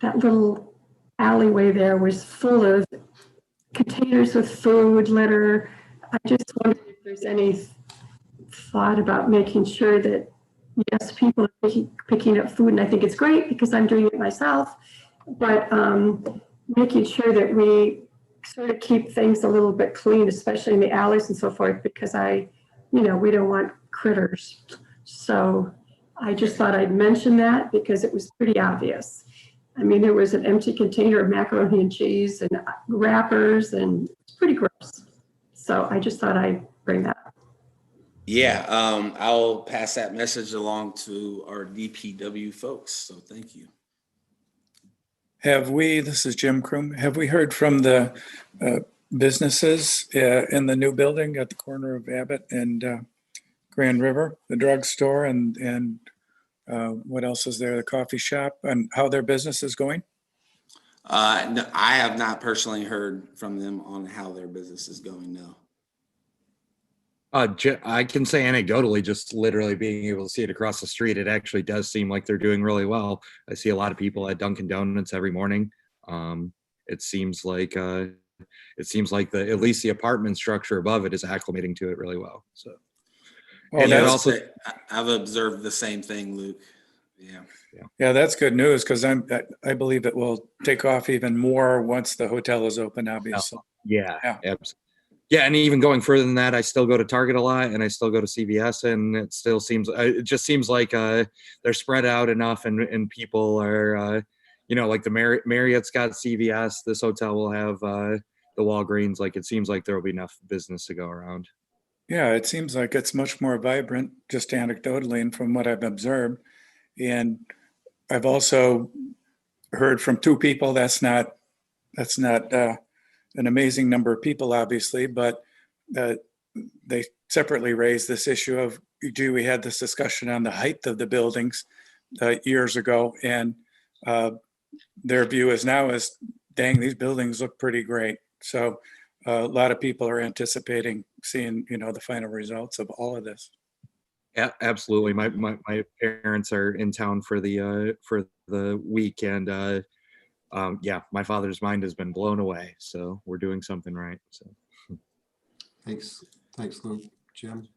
that little alleyway there was full of containers with food, litter. I just wondered if there's any thought about making sure that, yes, people are picking up food, and I think it's great because I'm doing it myself, but making sure that we sort of keep things a little bit clean, especially in the alleys and so forth, because we don't want critters. So I just thought I'd mention that because it was pretty obvious. I mean, there was an empty container of macaroni and cheese and wrappers, and it's pretty gross. So I just thought I'd bring that up. Yeah, I'll pass that message along to our DPW folks. So thank you. This is Jim Kroom, have we heard from the businesses in the new building at the corner of Abbott and Grand River, the drugstore and what else is there, the coffee shop, and how their business is going? No, I have not personally heard from them on how their business is going, no. I can say anecdotally, just literally being able to see it across the street, it actually does seem like they're doing really well. I see a lot of people at Dunkin' Donuts every morning. It seems like at least the apartment structure above it is acclimating to it really well. So, and I've observed the same thing, Luke. Yeah, that's good news because I believe it will take off even more once the hotel is open, obviously. Yeah, absolutely. Yeah, and even going further than that, I still go to Target a lot, and I still go to CVS, and it just seems like they're spread out enough, and people are, like the Marriott's got CVS. This hotel will have the Walgreens. Like, it seems like there will be enough business to go around. Yeah, it seems like it's much more vibrant, just anecdotally, and from what I've observed. And I've also heard from two people. That's not an amazing number of people, obviously, but they separately raised this issue of, we had this discussion on the height of the buildings years ago, and their view is now is, dang, these buildings look pretty great. So a lot of people are anticipating seeing, the final results of all of this. Yeah, absolutely. My parents are in town for the week, and my father's mind has been blown away. So we're doing something right. So thanks, Luke. Jim,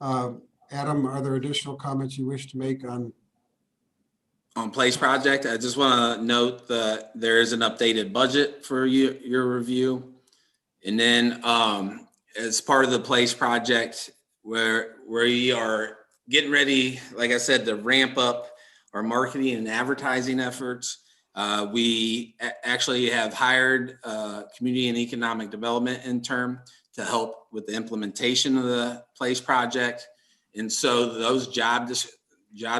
Adam, are there additional comments you wish to make on PLACE project? I just want to note that there is an updated budget for your review, and then as part of the PLACE project, where we are getting ready, like I said, to ramp up our marketing and advertising efforts. We actually have hired a community and economic development intern to help with the implementation of the PLACE project. And so those job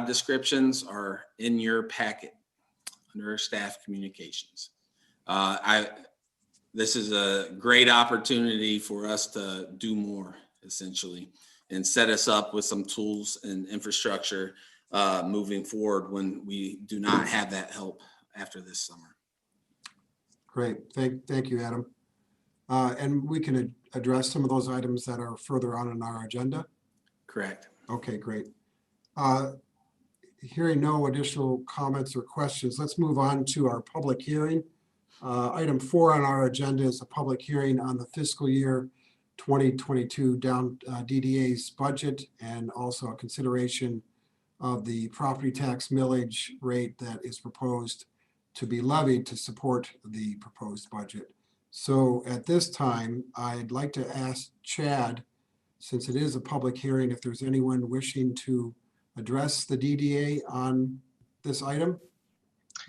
descriptions are in your packet under staff communications. This is a great opportunity for us to do more, essentially, and set us up with some tools and infrastructure moving forward when we do not have that help after this summer. Great, thank you, Adam. And we can address some of those items that are further on in our agenda. Correct. Okay, great. Hearing no additional comments or questions, let's move on to our public hearing. Item 4 on our agenda is a public hearing on the fiscal year 2022 DDA's budget, and also a consideration of the property tax millage rate that is proposed to be levied to support the proposed budget. So at this time, I'd like to ask Chad, since it is a public hearing, if there's anyone wishing to address the DDA on this item.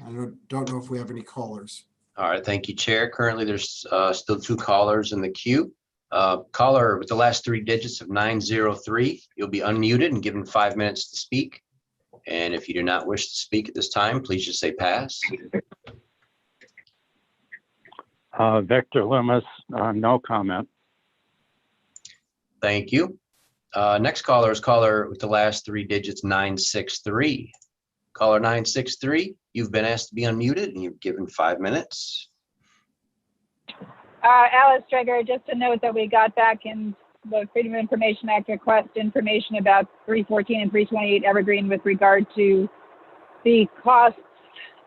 I don't know if we have any callers. All right, thank you, Chair. Currently, there's still 2 callers in the queue. Caller with the last 3 digits of 903, you'll be unmuted and given 5 minutes to speak. And if you do not wish to speak at this time, please just say pass. Victor Loomis, no comment. Thank you. Next caller is caller with the last 3 digits, 963. Caller 963, you've been asked to be unmuted and you've given 5 minutes. Alice Dreger, just a note that we got back in the Freedom of Information Act request information about 314 and 328 Evergreen with regard to the costs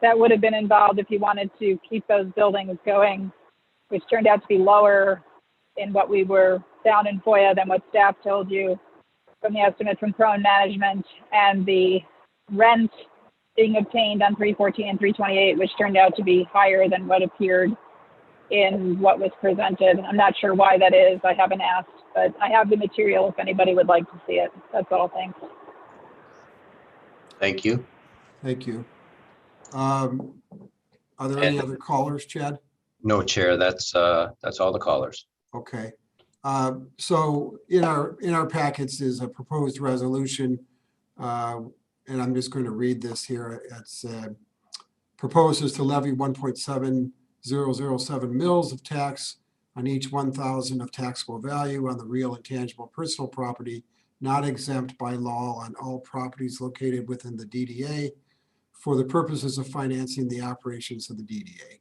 that would have been involved if you wanted to keep those buildings going, which turned out to be lower in what we were down in FOIA than what staff told you from the estimate from Prone Management, and the rent being obtained on 314 and 328, which turned out to be higher than what appeared in what was presented. I'm not sure why that is. I haven't asked, but I have the material if anybody would like to see it. That's all. Thanks. Thank you. Thank you. Are there any other callers, Chad? No, Chair, that's all the callers. Okay. So in our packets is a proposed resolution, and I'm just going to read this here. It's proposes to levy 1.7007 mils of tax on each 1,000 of taxable value on the real and tangible personal property not exempt by law on all properties located within the DDA for the purposes of financing the operations of the DDA.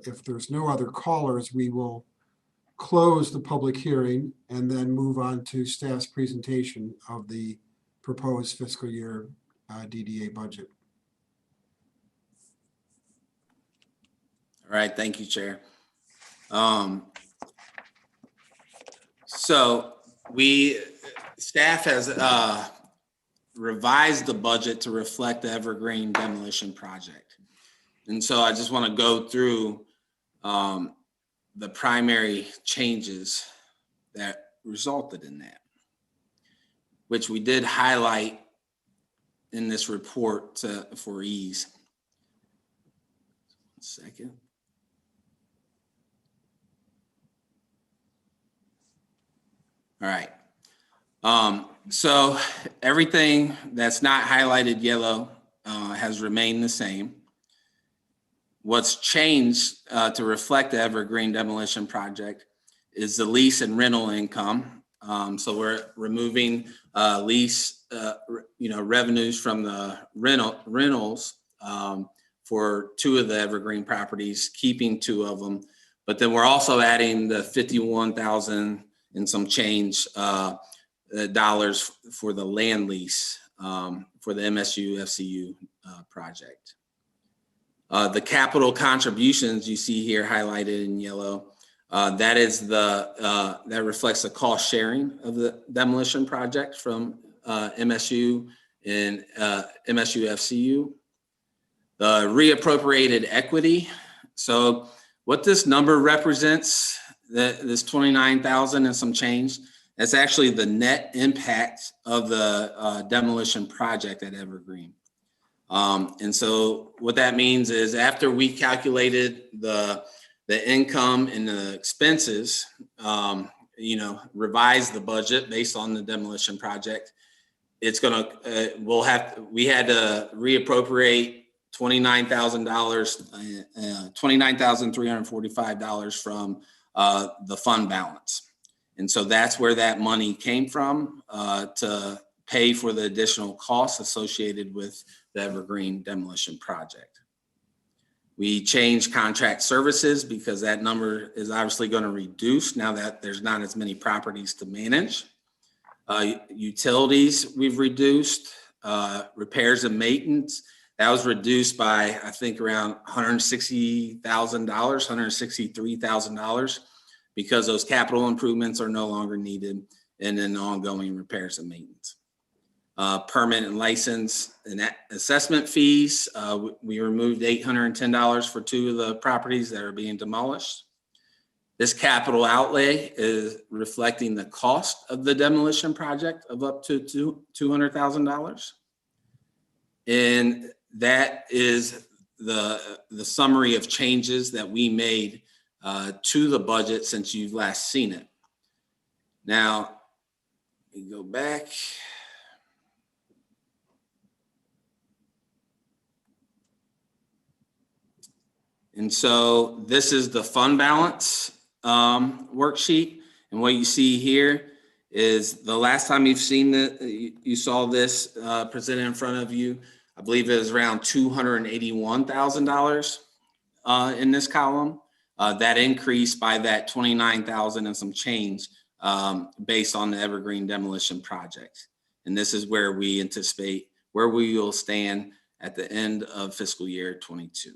If there's no other callers, we will close the public hearing and then move on to staff's presentation of the proposed fiscal year DDA budget. All right, thank you, Chair. So staff has revised the budget to reflect the Evergreen demolition project. And so I just want to go through the primary changes that resulted in that, which we did highlight in this report for ease. 1 second. All right. So everything that's not highlighted yellow has remained the same. What's changed to reflect the Evergreen demolition project is the lease and rental income. So we're removing lease, revenues from the rentals for 2 of the Evergreen properties, keeping 2 of them. But then we're also adding the 51,000 and some change dollars for the land lease for the MSU FCU project. The capital contributions you see here highlighted in yellow, that reflects the cost sharing of the demolition project from MSU and MSU FCU. The reappropriated equity. So what this number represents, this 29,000 and some change, that's actually the net impact of the demolition project at Evergreen. And so what that means is after we calculated the income and the expenses, revised the budget based on the demolition project, it's gonna, we had to reappropriate $29,345 from the fund balance. And so that's where that money came from to pay for the additional costs associated with the Evergreen demolition project. We changed contract services because that number is obviously going to reduce now that there's not as many properties to manage. Utilities we've reduced, repairs and maintenance, that was reduced by, I think, around $160,000, $163,000, because those capital improvements are no longer needed, and then ongoing repairs and maintenance. permit and license and assessment fees. We removed $810 for 2 of the properties that are being demolished. This capital outlay is reflecting the cost of the demolition project of up to $200,000. And that is the summary of changes that we made to the budget since you've last seen it. Now, we go back. And so this is the fund balance worksheet. And what you see here is the last time you saw this presented in front of you, I believe it was around $281,000 in this column. That increased by that 29,000 and some change based on the Evergreen demolition project. And this is where we anticipate where we will stand at the end of fiscal year 22.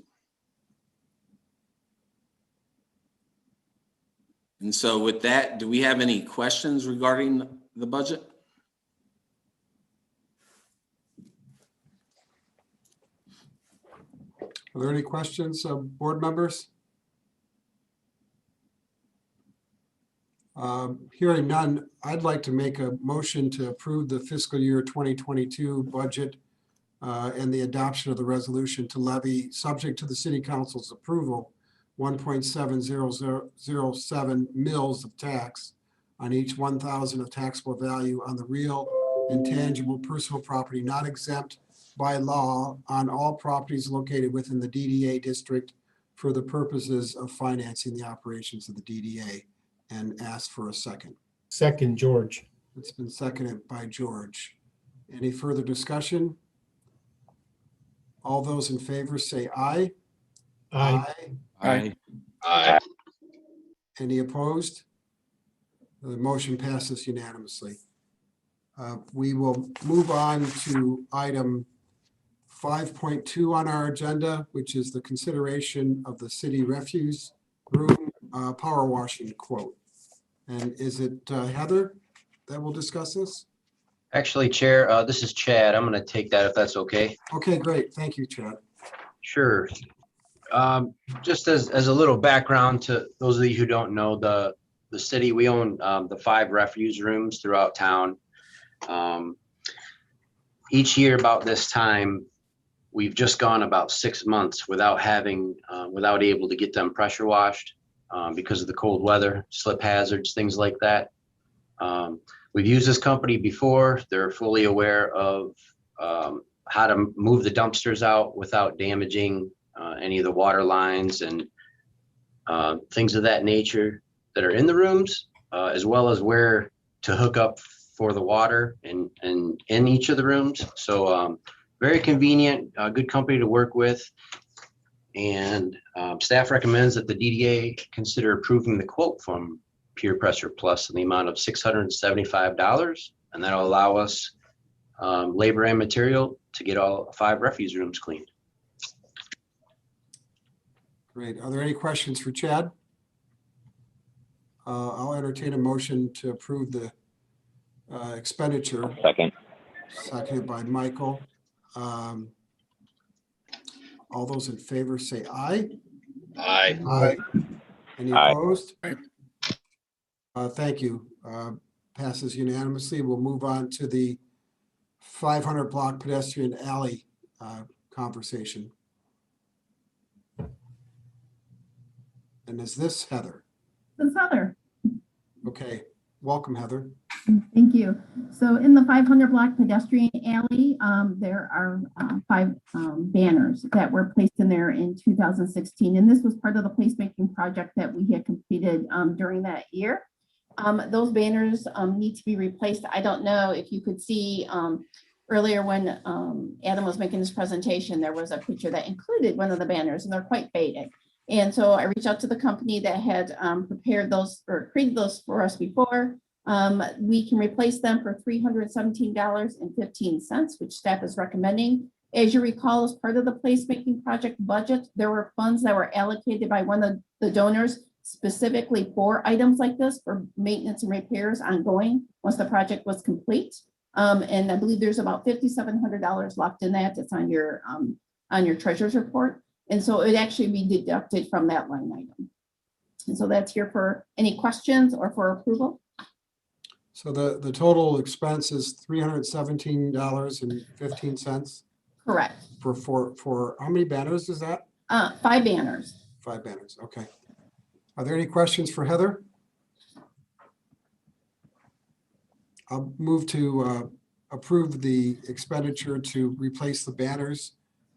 And so with that, do we have any questions regarding the budget? Are there any questions, board members? Hearing none, I'd like to make a motion to approve the fiscal year 2022 budget and the adoption of the resolution to levy, subject to the city council's approval, 1.7007 mils of tax on each 1,000 of taxable value on the real and tangible personal property not exempt by law on all properties located within the DDA district for the purposes of financing the operations of the DDA, and ask for a second. Second, George. It's been seconded by George. Any further discussion? All those in favor say aye. Aye. Aye. Aye. Any opposed? The motion passes unanimously. We will move on to item 5.2 on our agenda, which is the consideration of the city refuse room power washing quote. And is it Heather that will discuss this? Actually, Chair, this is Chad. I'm going to take that if that's okay. Okay, great. Thank you, Chad. Sure. Just as a little background to those of you who don't know, the city, we own the 5 refuse rooms throughout town. Each year about this time, we've just gone about 6 months without able to get them pressure washed because of the cold weather, slip hazards, things like that. We've used this company before. They're fully aware of how to move the dumpsters out without damaging any of the water lines and things of that nature that are in the rooms, as well as where to hook up for the water and in each of the rooms. So very convenient, good company to work with. And staff recommends that the DDA consider approving the quote from Pure Pressure Plus in the amount of $675, and that'll allow us labor and material to get all 5 refuse rooms cleaned. Great. Are there any questions for Chad? I'll entertain a motion to approve the expenditure. Second. Seconded by Michael. All those in favor say aye. Aye. Aye. Any Aye. opposed? Thank you. Passes unanimously. We'll move on to the 500 block pedestrian alley conversation. And is this Heather? This is Heather. Okay, welcome, Heather. Thank you. So in the 500 block pedestrian alley, there are 5 banners that were placed in there in 2016. And this was part of the placemaking project that we had completed during that year. Those banners need to be replaced. I don't know if you could see earlier when Adam was making this presentation, there was a picture that included one of the banners, and they're quite faded. And so I reached out to the company that had prepared those or created those for us before. We can replace them for $317.15, which staff is recommending. As you recall, as part of the placemaking project budget, there were funds that were allocated by one of the donors specifically for items like this for maintenance and repairs ongoing once the project was complete. And I believe there's about $5,700 left in that. It's on your treasurer's report. And so it would actually be deducted from that line item. And so that's here for any questions or for approval. So the total expense is $317.15 Correct. for how many banners is that? 5 banners. 5 banners, okay. Are there any questions for Heather? I'll move to approve the expenditure to replace the banners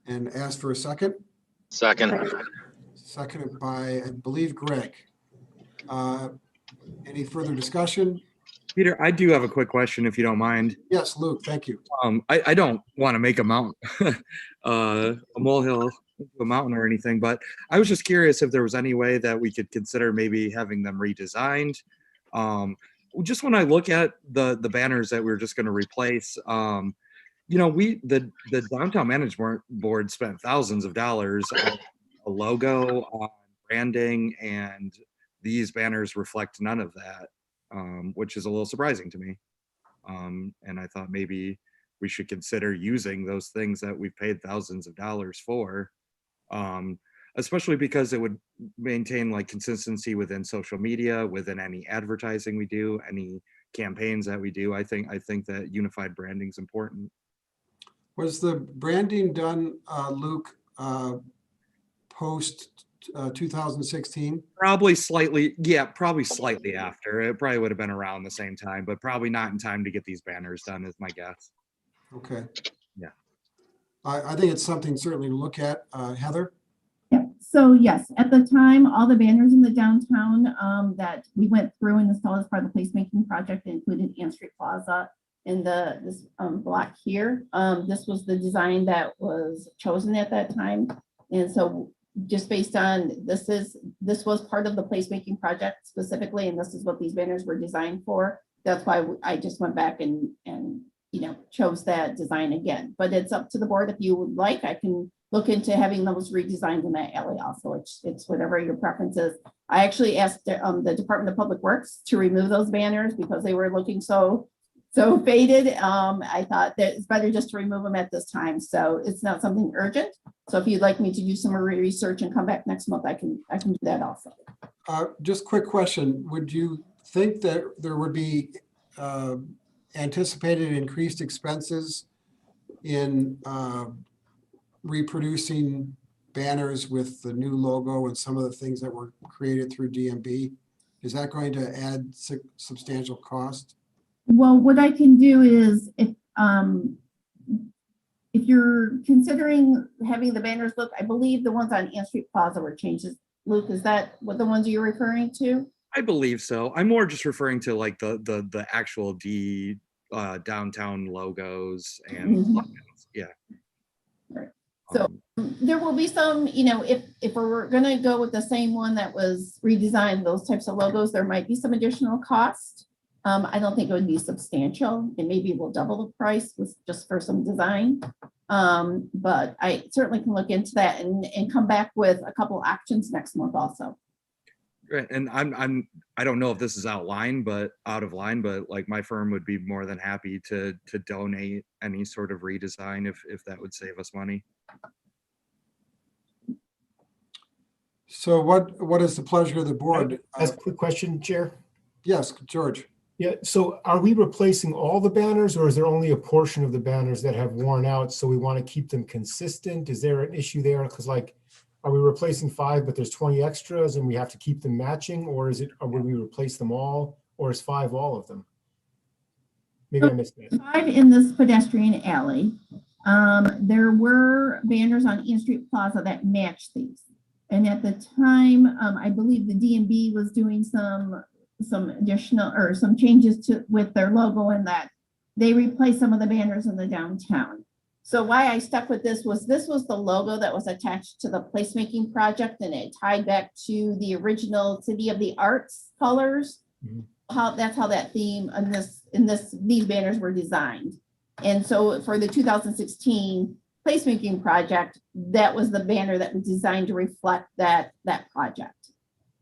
and ask for a second. Second. Seconded by, I believe, Greg. Any further discussion? Peter, I do have a quick question if you don't mind. Yes, Luke, thank you. I don't want to make a mountain, a molehill into a mountain or anything, but I was just curious if there was any way that we could consider maybe having them redesigned. Just when I look at the banners that we're just going to replace, the downtown management board spent thousands of dollars on a logo, on branding, and these banners reflect none of that, which is a little surprising to me. And I thought maybe we should consider using those things that we've paid thousands of dollars for, especially because it would maintain like consistency within social media, within any advertising we do, any campaigns that we do. I think that unified branding is important. Was the branding done, Luke, post 2016? Probably slightly after. It probably would have been around the same time, but probably not in time to get these banners done is my guess. Okay. Yeah. I think it's something certainly to look at. Heather? Yeah. So yes, at the time, all the banners in the downtown that we went through and installed as part of the placemaking project included Ann Street Plaza in this block here. This was the design that was chosen at that time. And so just based on this was part of the placemaking project specifically, and this is what these banners were designed for. That's why I just went back and chose that design again. But it's up to the board. If you would like, I can look into having those redesigned in that alley also. It's whatever your preference is. I actually asked the Department of Public Works to remove those banners because they were looking so faded. I thought that it's better just to remove them at this time. So it's not something urgent. So if you'd like me to do some research and come back next month, I can do that also. Just quick question. Would you think that there would be anticipated increased expenses in reproducing banners with the new logo and some of the things that were created through DMB? Is that going to add substantial cost? Well, what I can do is if you're considering having the banners look, I believe the ones on Ann Street Plaza were changes. Luke, is that what the ones you're referring to? I believe so. I'm more just referring to like the actual downtown logos and plugins. Yeah. Right. So there will be some, if we're going to go with the same one that was redesigned, those types of logos, there might be some additional cost. I don't think it would be substantial, and maybe we'll double the price just for some design. But I certainly can look into that and come back with a couple options next month also. Right. And I don't know if this is out of line, but like my firm would be more than happy to donate any sort of redesign if that would save us money. So what is the pleasure of the board? As a quick question, Chair. Yes, George. Yeah, so are we replacing all the banners, or is there only a portion of the banners that have worn out? So we want to keep them consistent? Is there an issue there? Because are we replacing 5, but there's 20 extras and we have to keep them matching, or will we replace them all, or is 5 all of them? Maybe I missed it. 5 in this pedestrian alley. There were banners on Ann Street Plaza that matched these. And at the time, I believe the DMB was doing some additional or some changes with their logo, and that they replaced some of the banners in the downtown. So why I stuck with this was the logo that was attached to the placemaking project, and it tied back to the original City of the Arts colors. Mm-hmm. That's how that theme these banners were designed. And so for the 2016 placemaking project, that was the banner that was designed to reflect that project,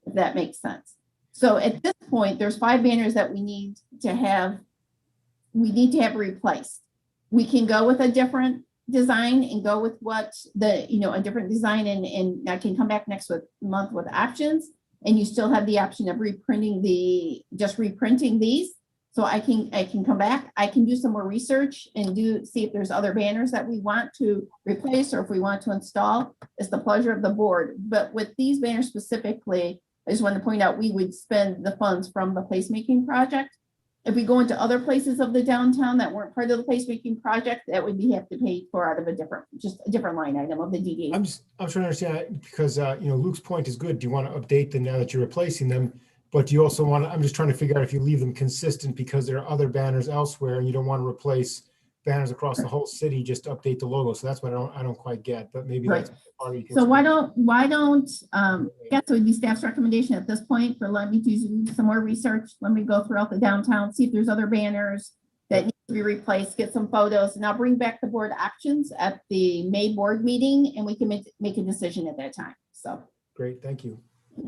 if that makes sense. So at this point, there's 5 banners that we need to have we need to have replaced. We can go with a different design and go with what the, a different design, and I can come back next month with options, and you still have the option of reprinting these. So I can come back, I can do some more research and see if there's other banners that we want to replace or if we want to install. It's the pleasure of the board. But with these banners specifically, I just want to point out, we would spend the funds from the placemaking project. If we go into other places of the downtown that weren't part of the placemaking project, that would have to pay for out of a different line item of the DDA. I'm trying to understand, because Luke's point is good. Do you want to update them now that you're replacing them? But do you also want to, I'm just trying to figure out if you leave them consistent because there are other banners elsewhere and you don't want to replace banners across the whole city, just to update the logo. So that's what I don't quite get, but maybe Right. That's part of you. So why don't, yes, it would be staff's recommendation at this point for let me do some more research. Let me go throughout the downtown, see if there's other banners that need to be replaced, get some photos, and I'll bring back the board options at the May board meeting, and we can make a decision at that time. So. Great, thank you.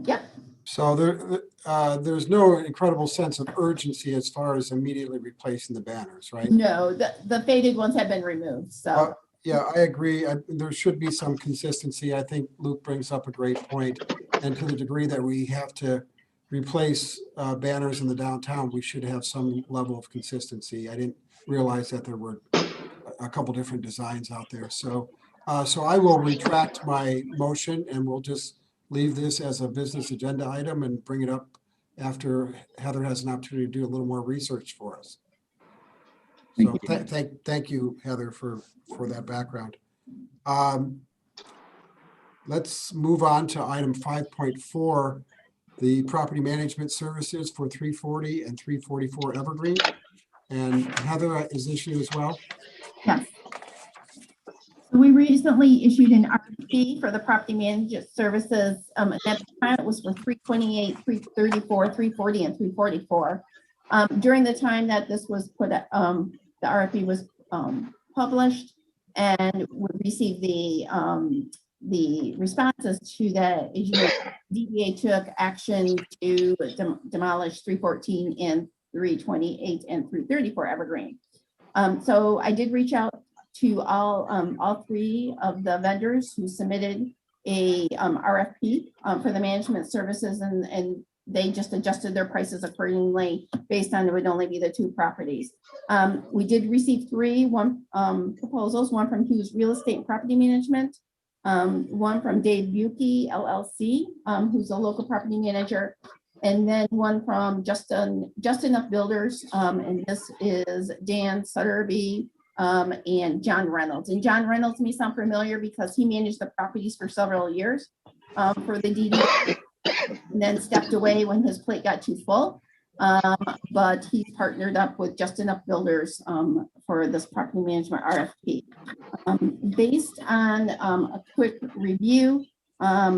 Yep. So there's no incredible sense of urgency as far as immediately replacing the banners, right? No, the faded ones have been removed, so. Yeah, I agree. There should be some consistency. I think Luke brings up a great point. And to the degree that we have to replace banners in the downtown, we should have some level of consistency. I didn't realize that there were a couple different designs out there. So I will retract my motion, and we'll just leave this as a business agenda item and bring it up after Heather has an opportunity to do a little more research for us. So thank you, Heather, for that background. Let's move on to item 5.4, the property management services for 340 and 344 Evergreen. And Heather, is this you as well? Yes. So we recently issued an RFP for the property management services. At the time, it was for 328, 334, 340, and 344. During the time that this was put, the RFP was published, and we received the responses to that. As you know, DBA took action to demolish 314 and 328 and 334 Evergreen. So I did reach out to all three of the vendors who submitted a RFP for the management services, and they just adjusted their prices accordingly based on it would only be the two properties. We did receive three proposals, one from Hughes Real Estate and Property Management, one from Dave Buki LLC, who's a local property manager, and then one from Just Enough Builders, and this is Dan Sutterby and John Reynolds. And John Reynolds may sound familiar because he managed the properties for several years for the DD, and then stepped away when his plate got too full. But he's partnered up with Just Enough Builders for this property management RFP. Based on a quick review, I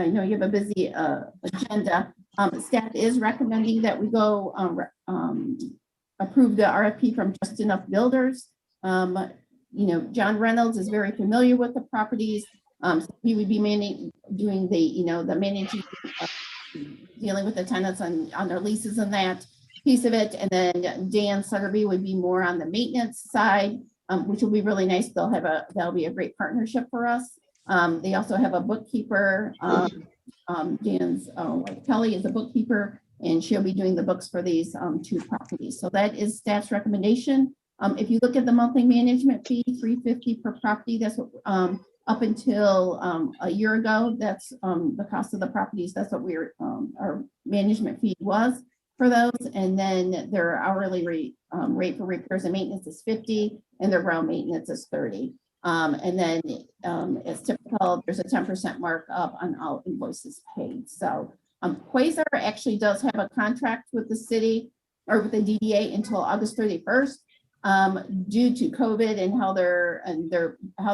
know you have a busy agenda. Staff is recommending that we go approve the RFP from Just Enough Builders. John Reynolds is very familiar with the properties. So he would be doing the managing, dealing with the tenants on their leases and that piece of it. And then Dan Sutterby would be more on the maintenance side, which will be really nice. That'll be a great partnership for us. They also have a bookkeeper. Dan's wife Kelly is a bookkeeper, and she'll be doing the books for these two properties. So that is staff's recommendation. If you look at the monthly management fee, $350 per property, that's what up until a year ago, that's the cost of the properties. That's what our management fee was for those. And then their hourly rate for repairs and maintenance is $50, and their ground maintenance is $30. And then it's typical, there's a 10% markup on all invoices paid. So Quasar actually does have a contract with the city or with the DDA until August 31st. Due to COVID and how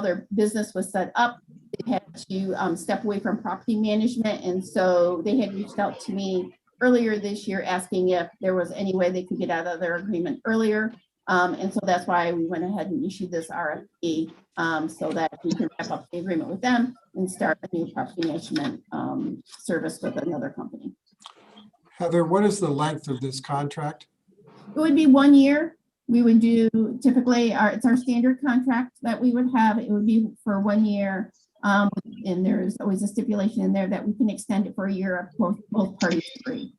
their business was set up, they had to step away from property management, and so they had reached out to me earlier this year asking if there was any way they could get out of their agreement earlier, and so that's why we went ahead and issued this RFP so that we can wrap up the agreement with them and start a new property management service with another company. Heather, what is the length of this contract? It would be 1 year. We would do typically it's our standard contract that we would have. It would be for 1 year. And there's always a stipulation in there that we can extend it for a year if both parties agree.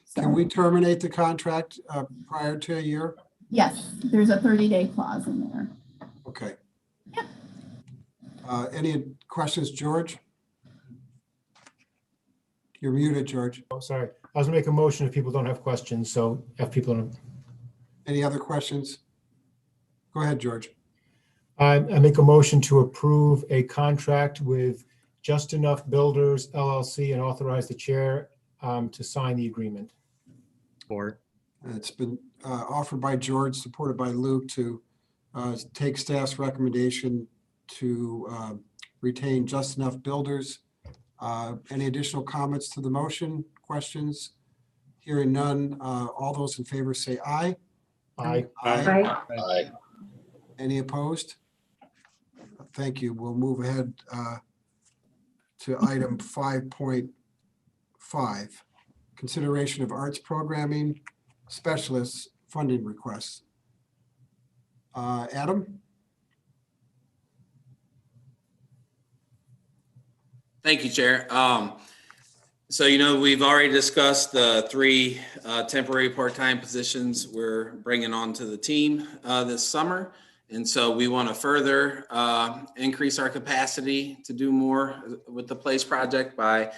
So, Can we terminate the contract prior to a year? yes, there's a 30-day clause in there. Okay. Any questions, George? You're muted, George. Oh, sorry. I was gonna make a motion if people don't have questions. So if people don't, Any other questions? Go ahead, George. I make a motion to approve a contract with Just Enough Builders LLC and authorize the chair to sign the agreement. Or It's been offered by George, supported by Luke, to take staff's recommendation to retain Just Enough Builders. Any additional comments to the motion? Questions? Hearing none. All those in favor say aye. Aye. Aye. Any opposed? Thank you. We'll move ahead to item 5.5, consideration of arts programming specialists funding requests. Adam? Thank you, Chair. So, we've already discussed the 3 temporary part-time positions we're bringing onto the team this summer. And so we want to further increase our capacity to do more with the PLACE project by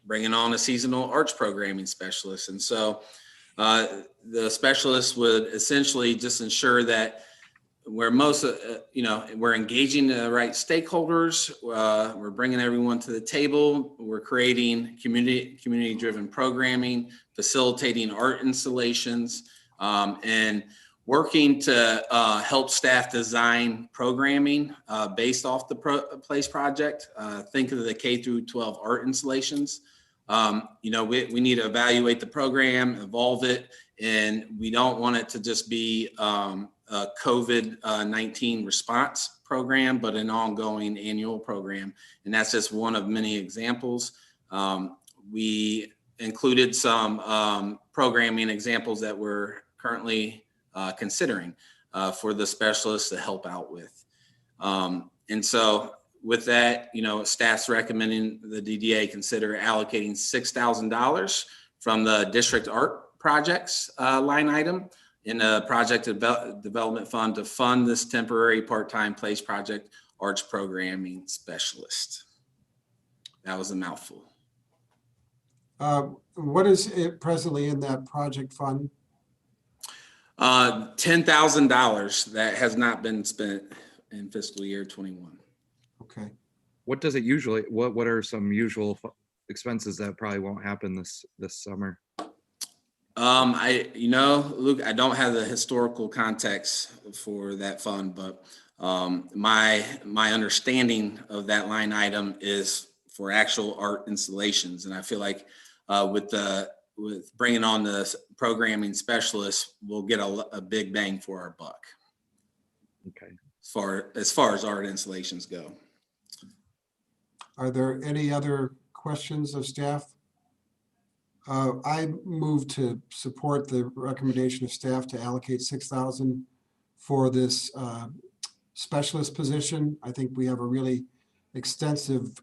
bringing on a seasonal arts programming specialist. And so the specialist would essentially just ensure that we're we're engaging the right stakeholders. We're bringing everyone to the table. We're creating community-driven programming, facilitating art installations, and working to help staff design programming based off the PLACE project. Think of the K through 12 art installations. We need to evaluate the program, evolve it, and we don't want it to just be a COVID-19 response program, but an ongoing annual program. And that's just one of many examples. We included some programming examples that we're currently considering for the specialists to help out with. And so with that, staff's recommending the DDA consider allocating $6,000 from the district art projects line item in a project development fund to fund this temporary part-time PLACE project arts programming specialist. That was a mouthful. What is it presently in that project fund? $10,000 that has not been spent in fiscal year 21. Okay. what does it usually, what are some usual expenses that probably won't happen this summer? Luke, I don't have the historical context for that fund, but my understanding of that line item is for actual art installations. And I feel like with bringing on the programming specialists, we'll get a big bang for our buck. Okay. As far as art installations go. Are there any other questions of staff? I move to support the recommendation of staff to allocate $6,000 for this specialist position. I think we have a really extensive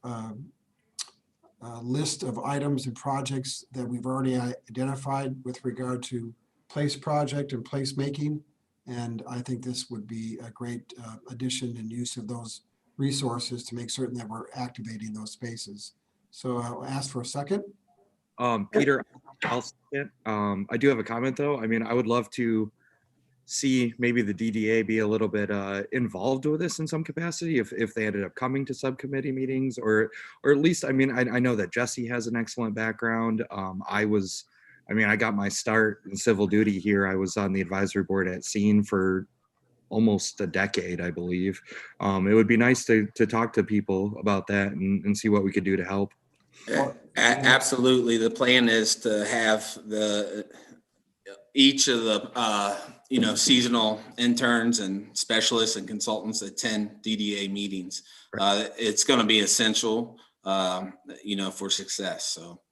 list of items and projects that we've already identified with regard to PLACE project and placemaking. And I think this would be a great addition and use of those resources to make certain that we're activating those spaces. So I'll ask for a second. Peter, I'll second. I do have a comment though. I mean, I would love to see maybe the DDA be a little bit involved with this in some capacity if they ended up coming to subcommittee meetings or at least, I mean, I know that Jesse has an excellent background. I got my start in civil duty here. I was on the advisory board at SEEN for almost a decade, I believe. It would be nice to talk to people about that and see what we could do to help. Absolutely. The plan is to have each of the seasonal interns and specialists and consultants attend DDA meetings. It's going to be essential, for success. So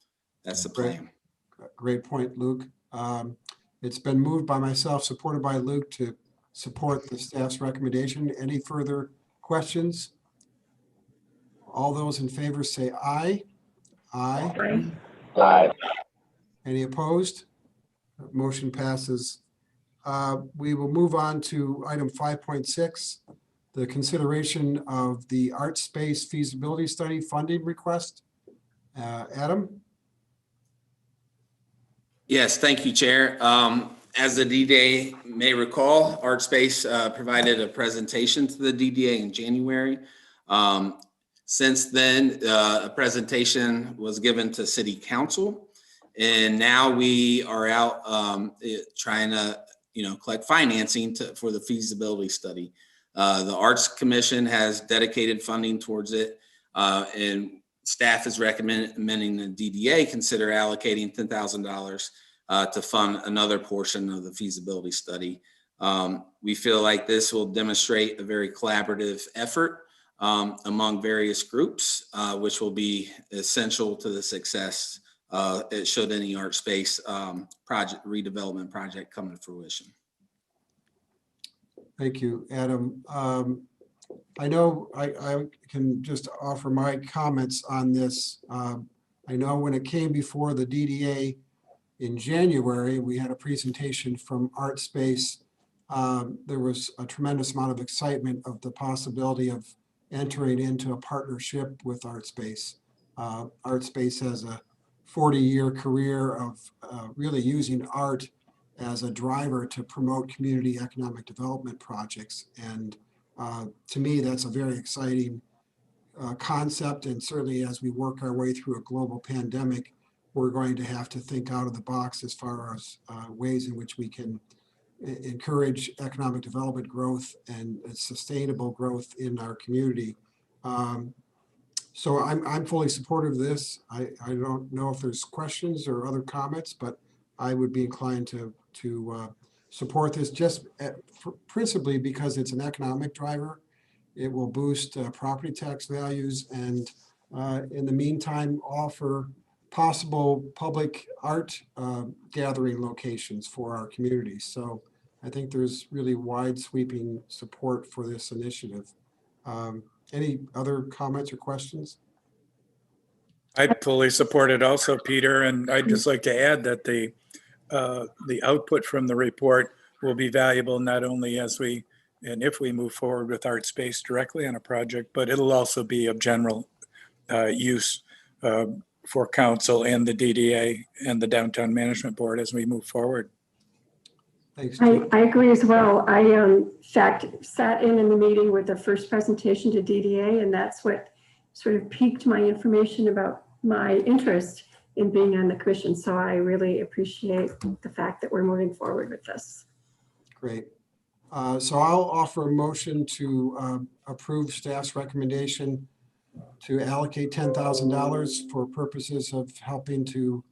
that's the plan. Great point, Luke. It's been moved by myself, supported by Luke, to support the staff's recommendation. Any further questions? All those in favor say aye. Aye. Aye. Any opposed? Motion passes. We will move on to item 5.6, the consideration of the Artspace Feasibility Study funding request. Adam? Yes, thank you, Chair. As the DDA may recall, Artspace provided a presentation to the DDA in January. Since then, a presentation was given to City Council, and now we are out trying to, collect financing for the feasibility study. The Arts Commission has dedicated funding towards it, and staff is recommending the DDA consider allocating $10,000 to fund another portion of the feasibility study. We feel like this will demonstrate a very collaborative effort among various groups, which will be essential to the success should any art space project redevelopment project come to fruition. Thank you, Adam. I know I can just offer my comments on this. I know when it came before the DDA in January, we had a presentation from Artspace. There was a tremendous amount of excitement of the possibility of entering into a partnership with Artspace. Artspace has a 40-year career of really using art as a driver to promote community economic development projects. And to me, that's a very exciting concept. And certainly as we work our way through a global pandemic, we're going to have to think out of the box as far as ways in which we can encourage economic development growth and sustainable growth in our community. So I'm fully supportive of this. I don't know if there's questions or other comments, but I would be inclined to support this just principally because it's an economic driver. It will boost property tax values and in the meantime offer possible public art gathering locations for our communities. So I think there's really wide sweeping support for this initiative. Any other comments or questions? I fully support it also, Peter, and I'd just like to add that the output from the report will be valuable not only as we and if we move forward with Artspace directly on a project, but it'll also be of general use for council and the DDA and the Downtown Management Board as we move forward. Thanks. I agree as well. I, in fact, sat in the meeting with the first presentation to DDA, and that's what sort of piqued my information about my interest in being on the commission. So I really appreciate the fact that we're moving forward with this. Great. So I'll offer a motion to approve staff's recommendation to allocate $10,000 for purposes of helping to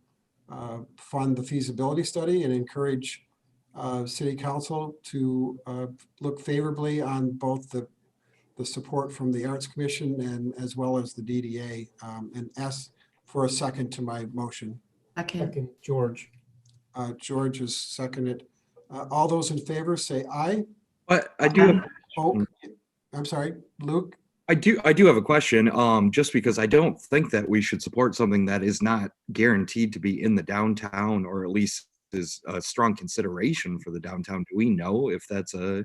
fund the feasibility study and encourage City Council to look favorably on both the support from the Arts Commission and as well as the DDA, and ask for a second to my motion. Second, George. George is seconded. All those in favor say aye. But I do have, Oh, I'm sorry, Luke. I do have a question. Just because I don't think that we should support something that is not guaranteed to be in the downtown, or at least is a strong consideration for the downtown. Do we know if that's a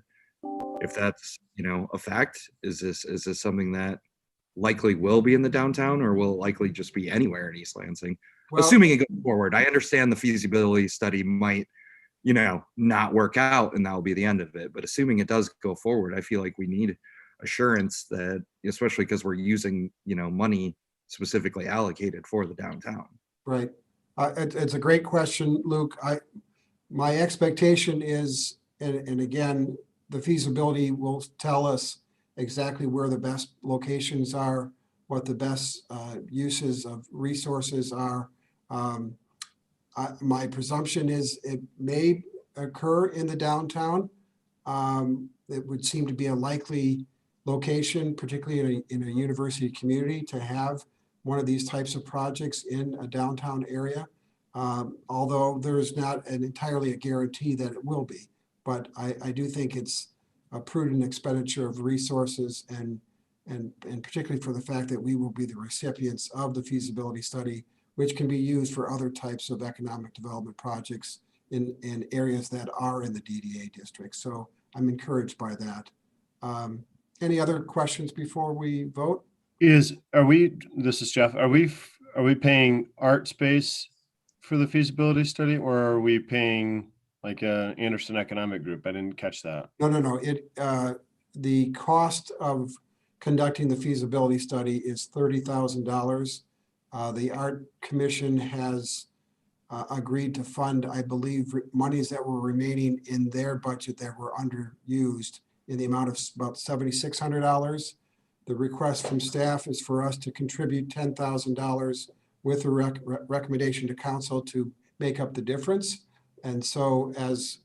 fact? Is this something that likely will be in the downtown, or will likely just be anywhere in East Lansing? Well, assuming it goes forward. I understand the feasibility study might, not work out and that will be the end of it. But assuming it does go forward, I feel like we need assurance that, especially because we're using, money specifically allocated for the downtown. Right. It's a great question, Luke. My expectation is, and again, the feasibility will tell us exactly where the best locations are, what the best uses of resources are. My presumption is it may occur in the downtown. It would seem to be a likely location, particularly in a university community, to have one of these types of projects in a downtown area. although there is not entirely a guarantee that it will be. But I do think it's a prudent expenditure of resources and particularly for the fact that we will be the recipients of the feasibility study, which can be used for other types of economic development projects in areas that are in the DDA district. So I'm encouraged by that. Any other questions before we vote? This is Jeff, are we paying Artspace for the feasibility study, or are we paying like Anderson Economic Group? I didn't catch that. No. The cost of conducting the feasibility study is $30,000. The Art Commission has agreed to fund, I believe, monies that were remaining in their budget that were underused in the amount of about $7,600. The request from staff is for us to contribute $10,000 with a recommendation to council to make up the difference. And so as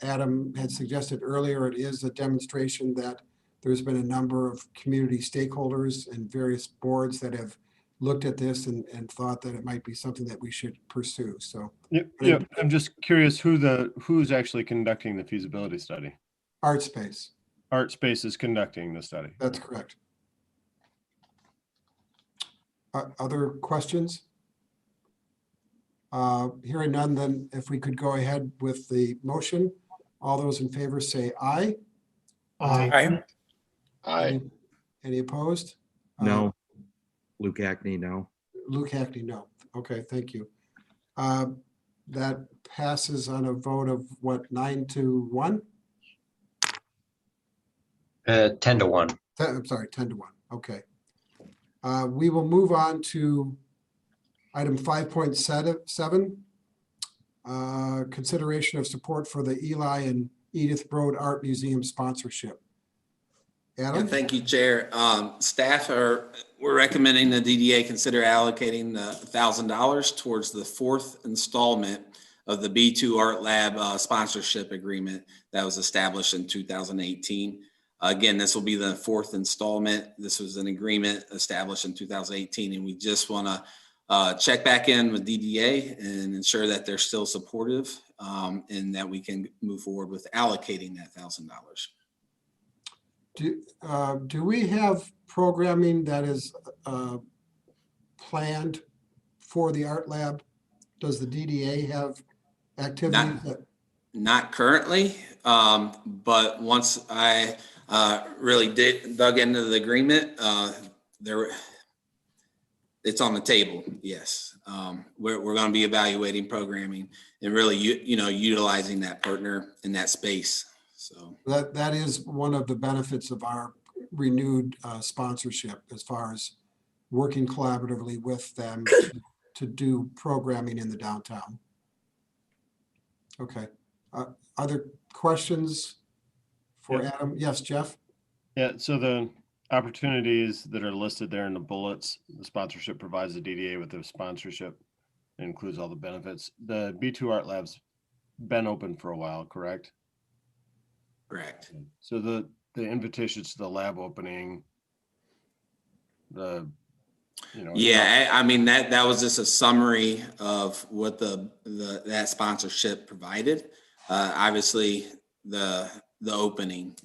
Adam had suggested earlier, it is a demonstration that there's been a number of community stakeholders and various boards that have looked at this and thought that it might be something that we should pursue. So Yep. I'm just curious who's actually conducting the feasibility study. Artspace. Artspace is conducting the study. That's correct. Other questions? Hearing none, then if we could go ahead with the motion. All those in favor say aye. Aye. Aye. Any opposed? No. Luke Hackney, no. Luke Hackney, no. Okay, thank you. That passes on a vote of what, 9-1? 10-1. I'm sorry, 10-1. Okay. We will move on to item 5.7, consideration of support for the Eli and Edith Broad Art Museum sponsorship. Adam? Yeah, thank you, Chair. We're recommending the DDA consider allocating the $1,000 towards the fourth installment of the B2 Art Lab sponsorship agreement that was established in 2018. Again, this will be the fourth installment. This was an agreement established in 2018, and we just want to check back in with DDA and ensure that they're still supportive and that we can move forward with allocating that $1,000. Do we have programming that is planned for the art lab? Does the DDA have activities? Not currently, but once I really dug into the agreement, it's on the table. Yes, we're going to be evaluating programming and really, utilizing that partner in that space. So that is one of the benefits of our renewed sponsorship, as far as working collaboratively with them to do programming in the downtown. Okay. Other questions for Adam? Yes, Jeff? Yeah, so the opportunities that are listed there in the bullets, the sponsorship provides the DDA with the sponsorship. It includes all the benefits. The B2 Art Lab's been open for a while, correct? Correct. So the invitations to the lab opening, yeah, I mean, that was just a summary of what that sponsorship provided. Obviously, the opening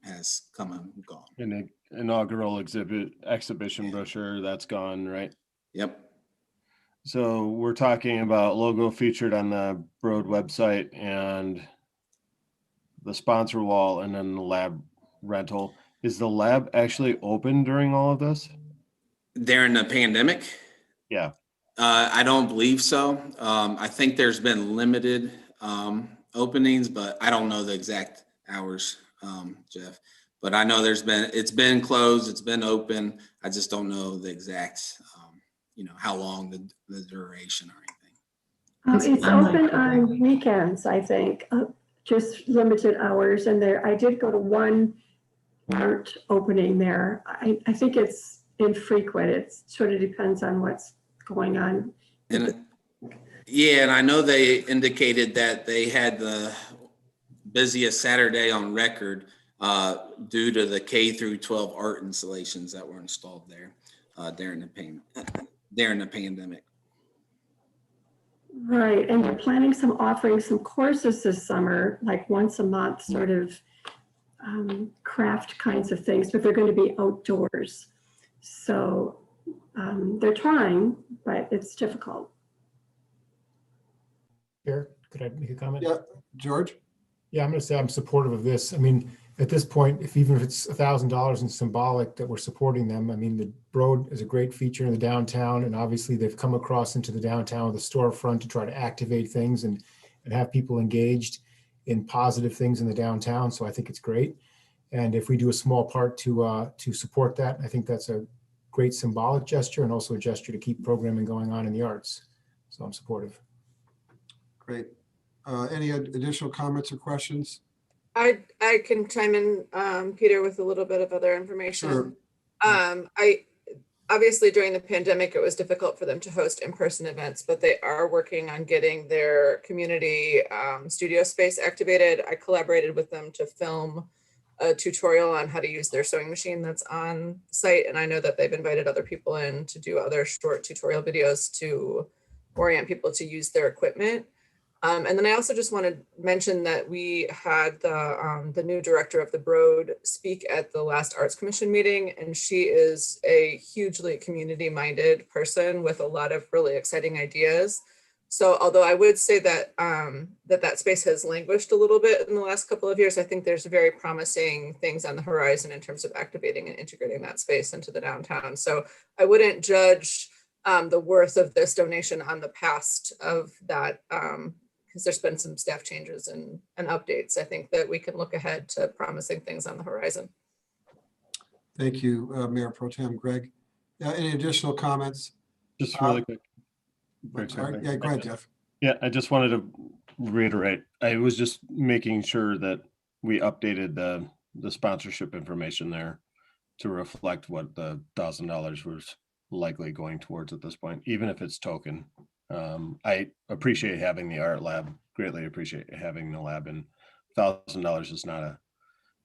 has come and gone. And the inaugural exhibition brochure, that's gone, right? Yep. So we're talking about logo featured on the Broad website and the sponsor wall, and then the lab rental. Is the lab actually open during all of this? During the pandemic? Yeah. I don't believe so. I think there's been limited openings, but I don't know the exact hours, Jeff. But I know it's been closed, it's been open. I just don't know the exact, how long the duration or anything. It's open on weekends, I think, just limited hours. And I did go to one art opening there. I think it's infrequent. It sort of depends on what's going on. And I know they indicated that they had the busiest Saturday on record due to the K through 12 art installations that were installed there during the pandemic. Right, and they're planning offering some courses this summer, like once a month, sort of craft kinds of things, but they're going to be outdoors. So they're trying, but it's difficult. Chair, could I make a comment? Yeah, George? Yeah, I'm going to say I'm supportive of this. I mean, at this point, even if it's $1,000 and symbolic that we're supporting them, I mean, the Broad is a great feature in the downtown, and obviously they've come across into the downtown with a storefront to try to activate things and have people engaged in positive things in the downtown. So I think it's great. And if we do a small part to support that, I think that's a great symbolic gesture and also a gesture to keep programming going on in the arts. So I'm supportive. Great. Any additional comments or questions? I can chime in, Peter, with a little bit of other information. Sure. I obviously during the pandemic, it was difficult for them to host in-person events, but they are working on getting their community studio space activated. I collaborated with them to film a tutorial on how to use their sewing machine that's on site. And I know that they've invited other people in to do other short tutorial videos to orient people to use their equipment. And then I also just want to mention that we had the new director of the Broad speak at the last Arts Commission meeting, and she is a hugely community-minded person with a lot of really exciting ideas. So although I would say that that space has languished a little bit in the last couple of years, I think there's very promising things on the horizon in terms of activating and integrating that space into the downtown. So I wouldn't judge the worth of this donation on the past of that, because there's been some staff changes and updates. I think that we can look ahead to promising things on the horizon. Thank you, Mayor Pro Tem Greg. Any additional comments? Just really quick. Sorry. Yeah, go ahead, Jeff. Yeah, I just wanted to reiterate. I was just making sure that we updated the sponsorship information there to reflect what the $1,000 was likely going towards at this point, even if it's token. I appreciate having the art lab, greatly appreciate having the lab, and $1,000 is not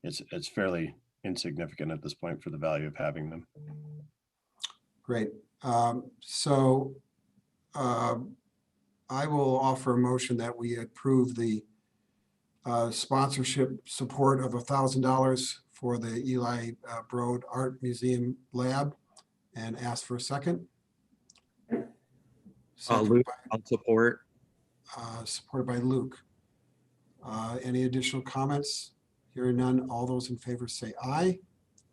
it's fairly insignificant at this point for the value of having them. Great. I will offer a motion that we approve the sponsorship support of $1,000 for the Eli Broad Art Museum Lab and ask for a second. Luke, I'll support. Supported by Luke. Any additional comments? Hearing none, all those in favor say aye.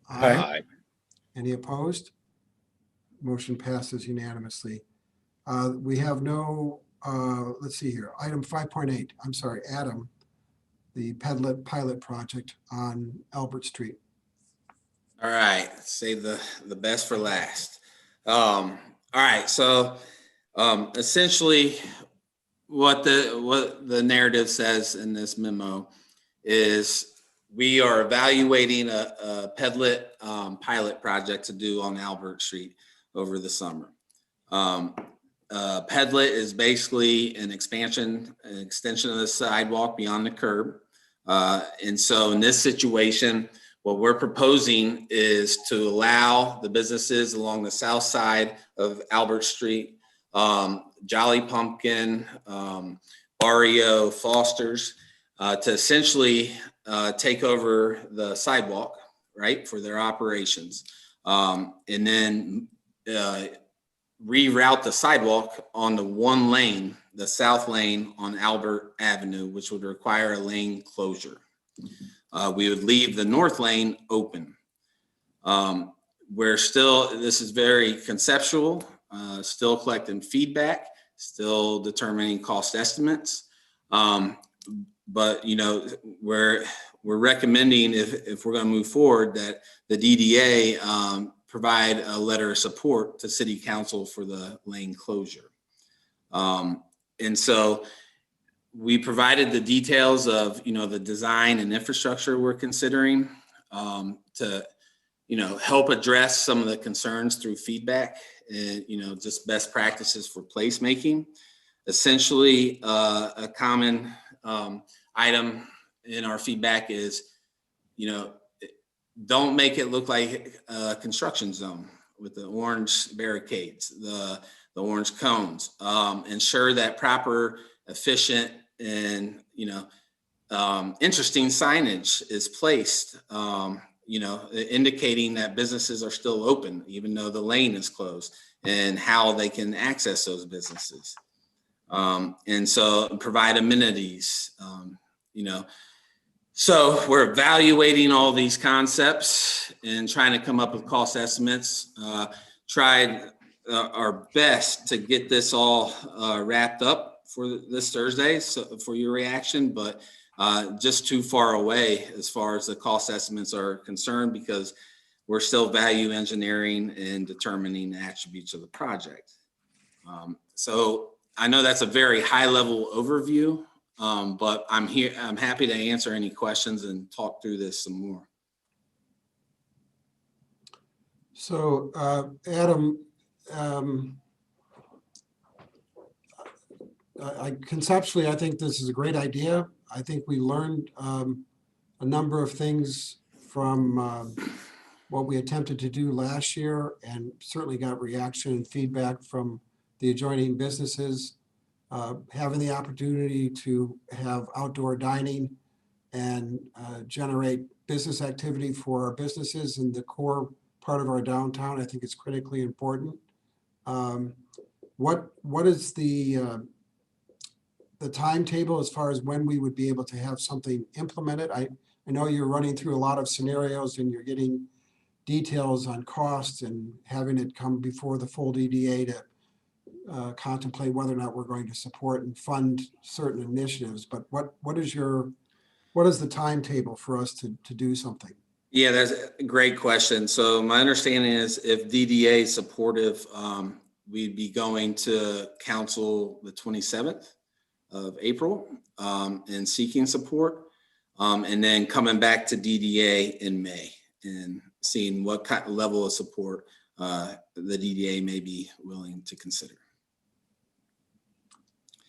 Aye. Any opposed? Motion passes unanimously. We have no, let's see here, item 5.8, I'm sorry, Adam, the Pedlet pilot project on Albert Street. All right, save the best for last. All right, so essentially what the narrative says in this memo is we are evaluating a Pedlet pilot project to do on Albert Street over the summer. Pedlet is basically an extension of the sidewalk beyond the curb. And so in this situation, what we're proposing is to allow the businesses along the south side of Albert Street, Jolly Pumpkin, Barrio, Foster's, to essentially take over the sidewalk, right, for their operations. And then reroute the sidewalk on the one lane, the south lane on Albert Avenue, which would require a lane closure. We would leave the north lane open. This is very conceptual, still collecting feedback, still determining cost estimates. But we're recommending if we're going to move forward that the DDA provide a letter of support to City Council for the lane closure. And so we provided the details of the design and infrastructure we're considering to help address some of the concerns through feedback and just best practices for placemaking. Essentially, a common item in our feedback is don't make it look like a construction zone with the orange barricades. The the orange cones, ensure that proper, efficient, and, interesting signage is placed, indicating that businesses are still open, even though the lane is closed, and how they can access those businesses. And so provide amenities, So we're evaluating all these concepts and trying to come up with cost estimates. Tried our best to get this all wrapped up for this Thursday, so for your reaction, but just too far away as far as the cost estimates are concerned, because we're still value engineering and determining the attributes of the project. So I know that's a very high level overview, but I'm happy to answer any questions and talk through this some more. So Adam, conceptually, I think this is a great idea. I think we learned a number of things from what we attempted to do last year, and certainly got reaction and feedback from the adjoining businesses. Having the opportunity to have outdoor dining and generate business activity for our businesses in the core part of our downtown, I think is critically important. What is the timetable as far as when we would be able to have something implemented? I know you're running through a lot of scenarios and you're getting details on costs and having it come before the full DDA to contemplate whether or not we're going to support and fund certain initiatives. But what is the timetable for us to do something? Yeah, that's a great question. So my understanding is if DDA is supportive, we'd be going to council the 27th of April and seeking support, and then coming back to DDA in May and seeing what kind of level of support the DDA may be willing to consider.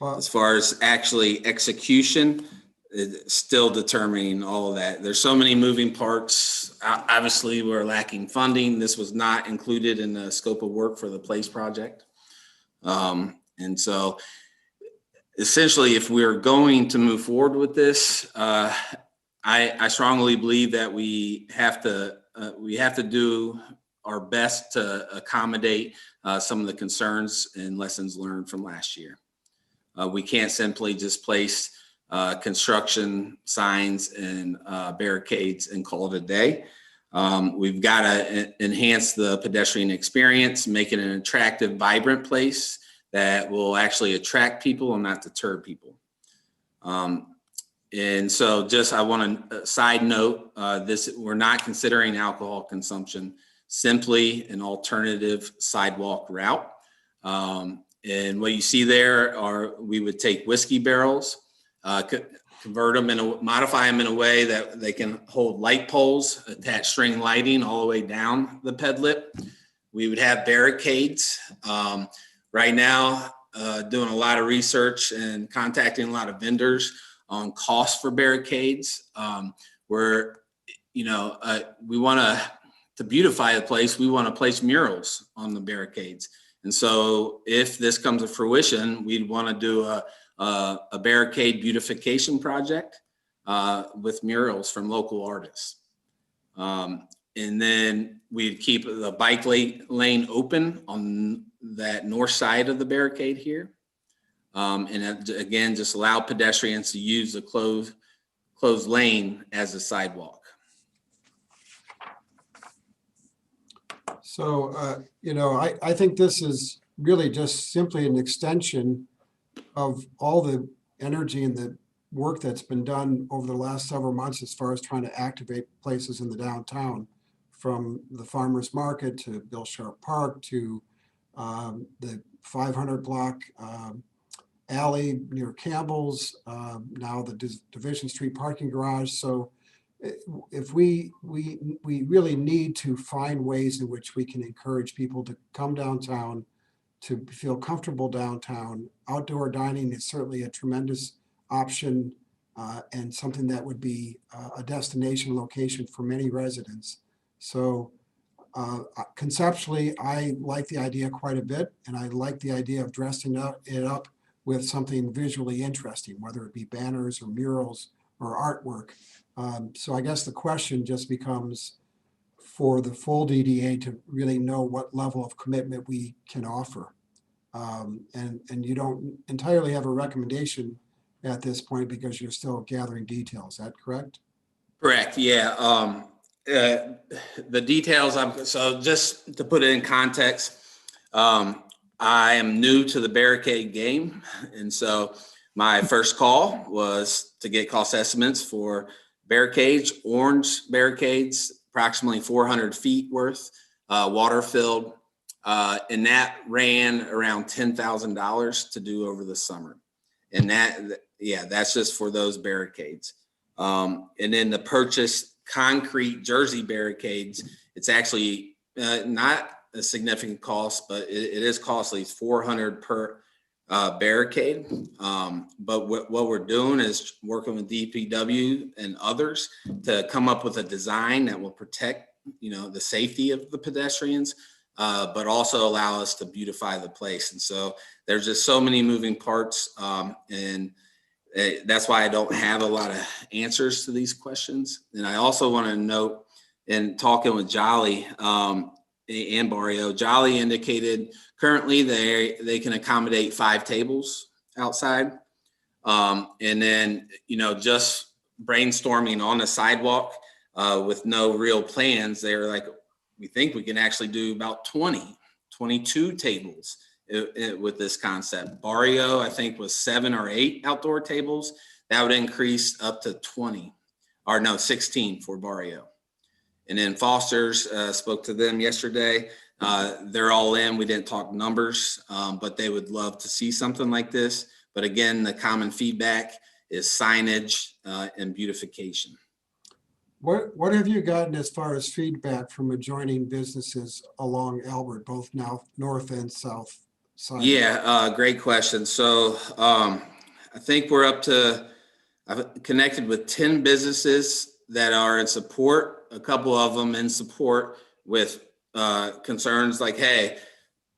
Well, as far as actually execution, it's still determining all of that. There's so many moving parts. Obviously, we're lacking funding. This was not included in the scope of work for the Place project. And so essentially, if we're going to move forward with this, I strongly believe that we have to do our best to accommodate some of the concerns and lessons learned from last year. We can't simply just place construction signs and barricades and call it a day. We've got to enhance the pedestrian experience, make it an attractive, vibrant place that will actually attract people and not deter people. And so just, I want to side note, we're not considering alcohol consumption, simply an alternative sidewalk route. And what you see there we would take whiskey barrels, convert them modify them in a way that they can hold light poles, attach string lighting all the way down the Pedlet. We would have barricades. Right now, doing a lot of research and contacting a lot of vendors on cost for barricades. We want to beautify the place. We want to place murals on the barricades. And so if this comes to fruition, we'd want to do a barricade beautification project with murals from local artists. And then we'd keep the bike lane open on that north side of the barricade here. And again, just allow pedestrians to use the closed lane as a sidewalk. So, I think this is really just simply an extension of all the energy and the work that's been done over the last several months as far as trying to activate places in the downtown, from the farmers market to Bill Sharp Park to the 500 block alley near Campbell's, now the Division Street parking garage. So if we really need to find ways in which we can encourage people to come downtown, to feel comfortable downtown. Outdoor dining is certainly a tremendous option and something that would be a destination location for many residents. So Conceptually, I like the idea quite a bit, and I like the idea of dressing it up with something visually interesting, whether it be banners or murals or artwork. So I guess the question just becomes for the full DDA to really know what level of commitment we can offer. And you don't entirely have a recommendation at this point because you're still gathering details. Is that correct? Correct. Yeah. The details. So just to put it in context, I am new to the barricade game, and so my first call was to get cost estimates for barricades, orange barricades, approximately 400 feet worth, water filled, and that ran around $10,000 to do over the summer, and that's just for those barricades. And then the purchase concrete jersey barricades, it's actually not a significant cost, but it is costly. It's $400 per barricade. But what we're doing is working with DPW and others to come up with a design that will protect, the safety of the pedestrians, but also allow us to beautify the place. And so there's just so many moving parts, and that's why I don't have a lot of answers to these questions. And I also want to note, in talking with Jolly and Barrio, Jolly indicated currently they can accommodate 5 tables outside. And then, just brainstorming on the sidewalk with no real plans, they're like, we think we can actually do about 22 tables with this concept. Barrio, I think, was 7 or 8 outdoor tables. That would increase up to 16 for Barrio. And then Foster's, spoke to them yesterday. They're all in. We didn't talk numbers, but they would love to see something like this. But again, the common feedback is signage and beautification. What have you gotten as far as feedback from adjoining businesses along Albert, both now north and south side? Yeah, great question. So I think I've connected with 10 businesses that are in support, a couple of them in support with concerns like, hey,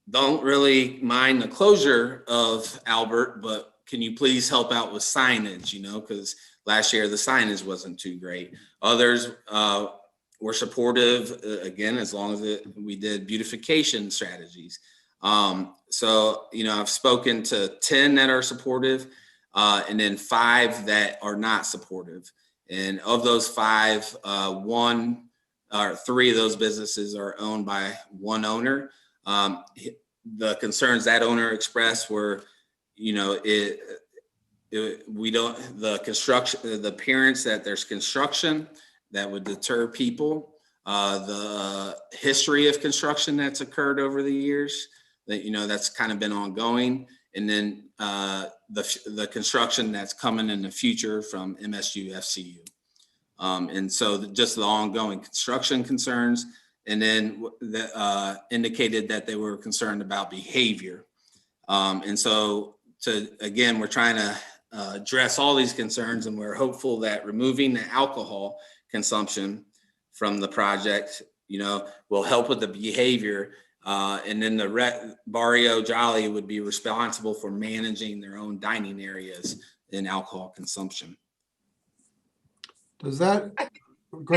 don't really mind the closure of Albert, but can you please help out with signage, because last year the signage wasn't too great. Others were supportive, again, as long as we did beautification strategies. So, I've spoken to 10 that are supportive, and then 5 that are not supportive. And of those 5, 1 or 3 of those businesses are owned by one owner. The concerns that owner expressed were, the appearance that there's construction that would deter people, the history of construction that's occurred over the years that, that's kind of been ongoing. And then the construction that's coming in the future from MSU, FCU. And so just the ongoing construction concerns, and then indicated that they were concerned about behavior. And so we're trying to address all these concerns, and we're hopeful that removing the alcohol consumption from the project, will help with the behavior. And then the Barrio Jolly would be responsible for managing their own dining areas and alcohol consumption. Does that? I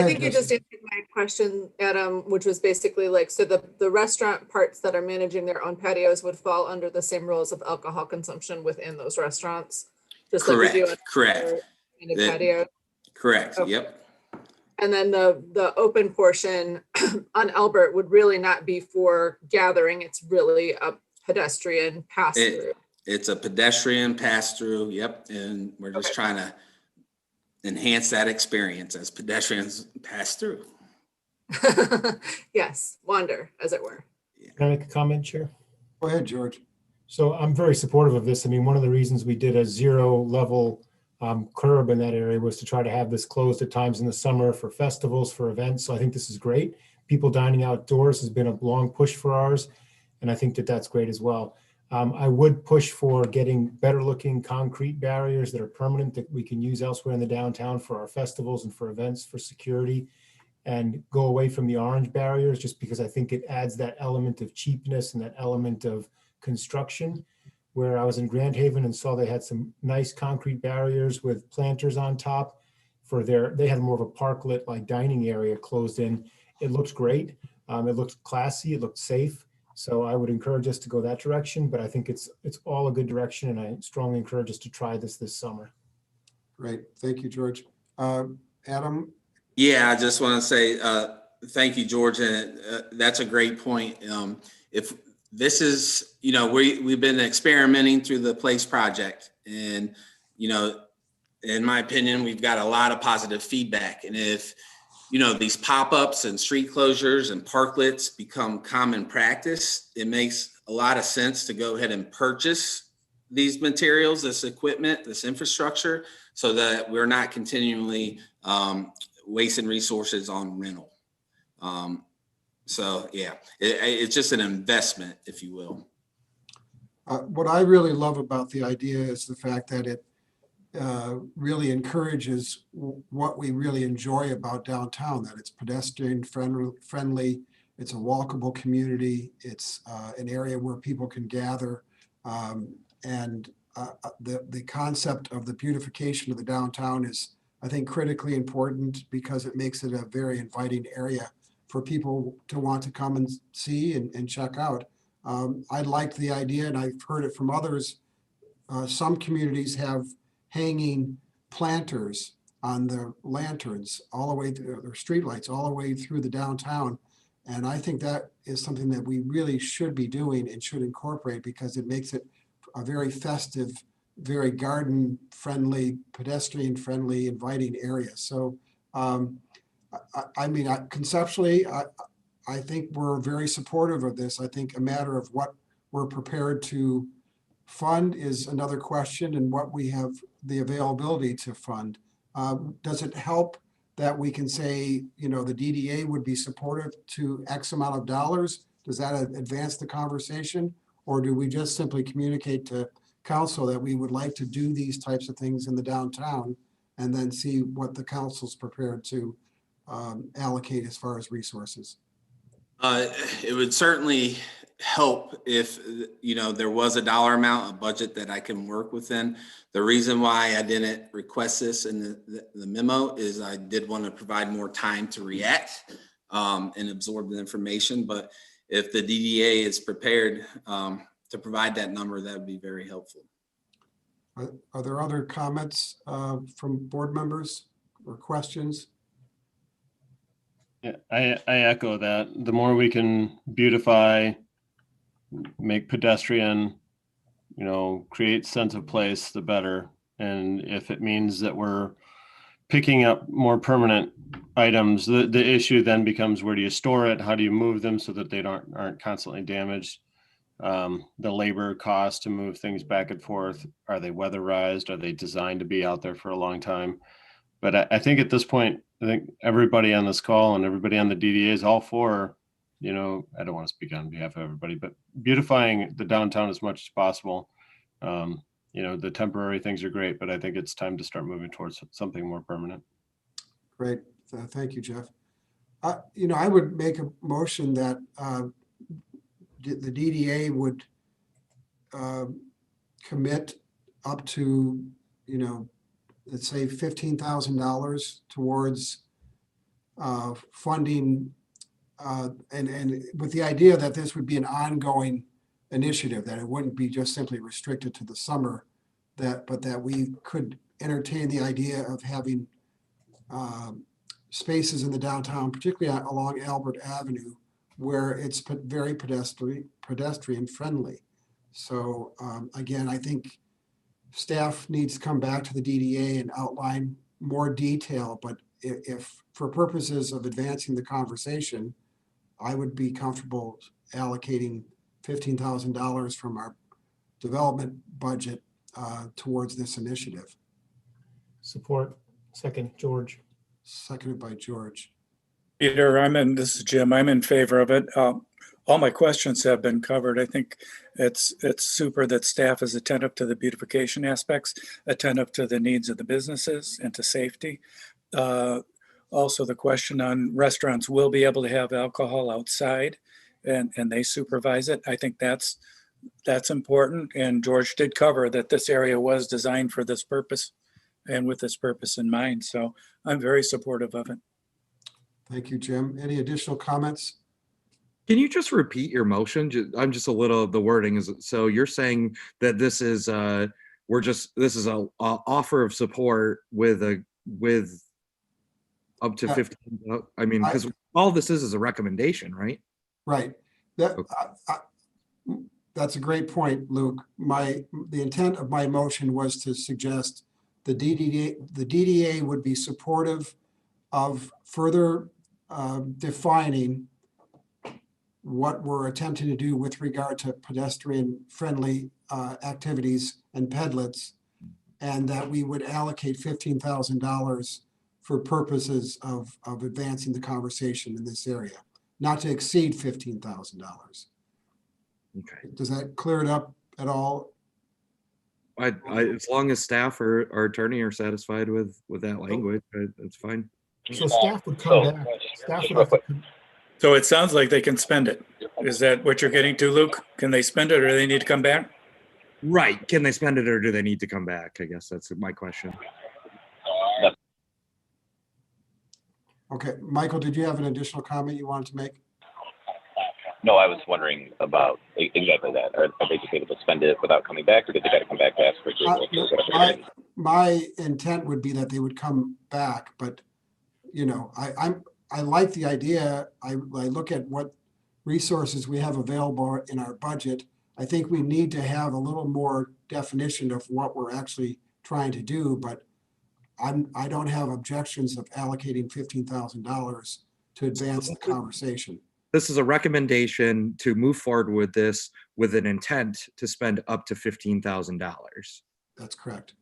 think you just answered my question, Adam, which was basically like, so the restaurant parts that are managing their own patios would fall under the same rules of alcohol consumption within those restaurants, just correct, like we do correct. Patio. Correct. Okay. Yep. And then the open portion on Albert would really not be for gathering. It's really a pedestrian pass through. It's a pedestrian pass through. Yep. And we're just trying to enhance that experience as pedestrians pass through. Yes, wander, as it were. Can I make a comment, Chair? Go ahead, George. So I'm very supportive of this. I mean, one of the reasons we did a 0 level curb in that area was to try to have this closed at times in the summer for festivals, for events. So I think this is great. People dining outdoors has been a long push for ours, and I think that that's great as well. I would push for getting better looking concrete barriers that are permanent that we can use elsewhere in the downtown for our festivals and for events, for security. and go away from the orange barriers, just because I think it adds that element of cheapness and that element of construction. Where I was in Grand Haven and saw they had some nice concrete barriers with planters on top they had more of a parklet like dining area closed in. It looks great. It looks classy, it looked safe. So I would encourage us to go that direction, but I think it's all a good direction, and I strongly encourage us to try this summer. Great, thank you, George. Adam? Yeah, I just want to say thank you, George, and that's a great point. If this is, we've been experimenting through the Place project, and in my opinion, we've got a lot of positive feedback. And if these pop-ups and street closures and parklets become common practice, it makes a lot of sense to go ahead and purchase these materials, this equipment, this infrastructure, so that we're not continually wasting resources on rental. So yeah, it's just an investment, if you will. What I really love about the idea is the fact that it really encourages what we really enjoy about downtown, that it's pedestrian friendly, it's a walkable community, it's an area where people can gather, and the concept of the beautification of the downtown is, I think, critically important because it makes it a very inviting area for people to want to come and see and check out. I liked the idea, and I've heard it from others. Some communities have hanging planters on the lanterns all the way through, or streetlights all the way through the downtown. And I think that is something that we really should be doing and should incorporate, because it makes it a very festive, very garden friendly, pedestrian friendly, inviting area. So, conceptually, I think we're very supportive of this. I think a matter of what we're prepared to fund is another question, and what we have the availability to fund. Does it help that we can say, the DDA would be supportive to X amount of dollars? Does that advance the conversation? Or do we just simply communicate to council that we would like to do these types of things in the downtown, and then see what the council's prepared to allocate as far as resources? It would certainly help if there was a dollar amount, a budget that I can work within. The reason why I didn't request this in the memo is I did want to provide more time to react and absorb the information. But if the DDA is prepared to provide that number, that would be very helpful. Are there other comments from board members or questions? Yeah, I echo that. The more we can beautify, make pedestrian, create sense of place, the better. And if it means that we're picking up more permanent items, the issue then becomes, where do you store it? How do you move them so that they aren't constantly damaged? The labor cost to move things back and forth. Are they weatherized? Are they designed to be out there for a long time? But I think at this point, I think everybody on this call and everybody on the DDA is all for, I don't want to speak on behalf of everybody, but beautifying the downtown as much as possible. The temporary things are great, but I think it's time to start moving towards something more permanent. Great. Thank you, Jeff. I would make a motion that the DDA would commit up to, let's say $15,000 towards funding, and with the idea that this would be an ongoing initiative, that it wouldn't be just simply restricted to the summer, but that we could entertain the idea of having spaces in the downtown, particularly along Albert Avenue, where it's very pedestrian friendly. So again, I think staff needs to come back to the DDA and outline more detail, but if for purposes of advancing the conversation, I would be comfortable allocating $15,000 from our development budget towards this initiative. Support. Second, George. Seconded by George. Peter, this is Jim. I'm in favor of it. All my questions have been covered. I think it's super that staff is attentive to the beautification aspects, attentive to the needs of the businesses and to safety. also the question on restaurants will be able to have alcohol outside and they supervise it. I think that's important. And George did cover that this area was designed for this purpose and with this purpose in mind. So I'm very supportive of it. Thank you, Jim. Any additional comments? Can you just repeat your motion? I'm just a little, the wording is, so you're saying that this is, this is a offer of support with up to 15, I mean, because all this is a recommendation, right? Right. That's a great point, Luke. The intent of my motion was to suggest the DDA would be supportive of further defining what we're attempting to do with regard to pedestrian-friendly activities and pedlets, and that we would allocate $15,000 for purposes of advancing the conversation in this area, not to exceed $15,000. Okay. Does that clear it up at all? As long as staff or attorney are satisfied with that language, it's fine. So staff would come back. Staff would have to come. So it sounds like they can spend it. Is that what you're getting to, Luke? Can they spend it or do they need to come back? Right. Can they spend it or do they need to come back? I guess that's my question. Okay, Michael, did you have an additional comment you wanted to make? No, I was wondering about exactly that. Are they just able to spend it without coming back, or did they got to come back to ask for approval? My intent would be that they would come back, but you know, I like the idea. I look at what resources we have available in our budget. I think we need to have a little more definition of what we're actually trying to do, but I don't have objections of allocating $15,000 to advance the conversation. This is a recommendation to move forward with this with an intent to spend up to $15,000. That's correct.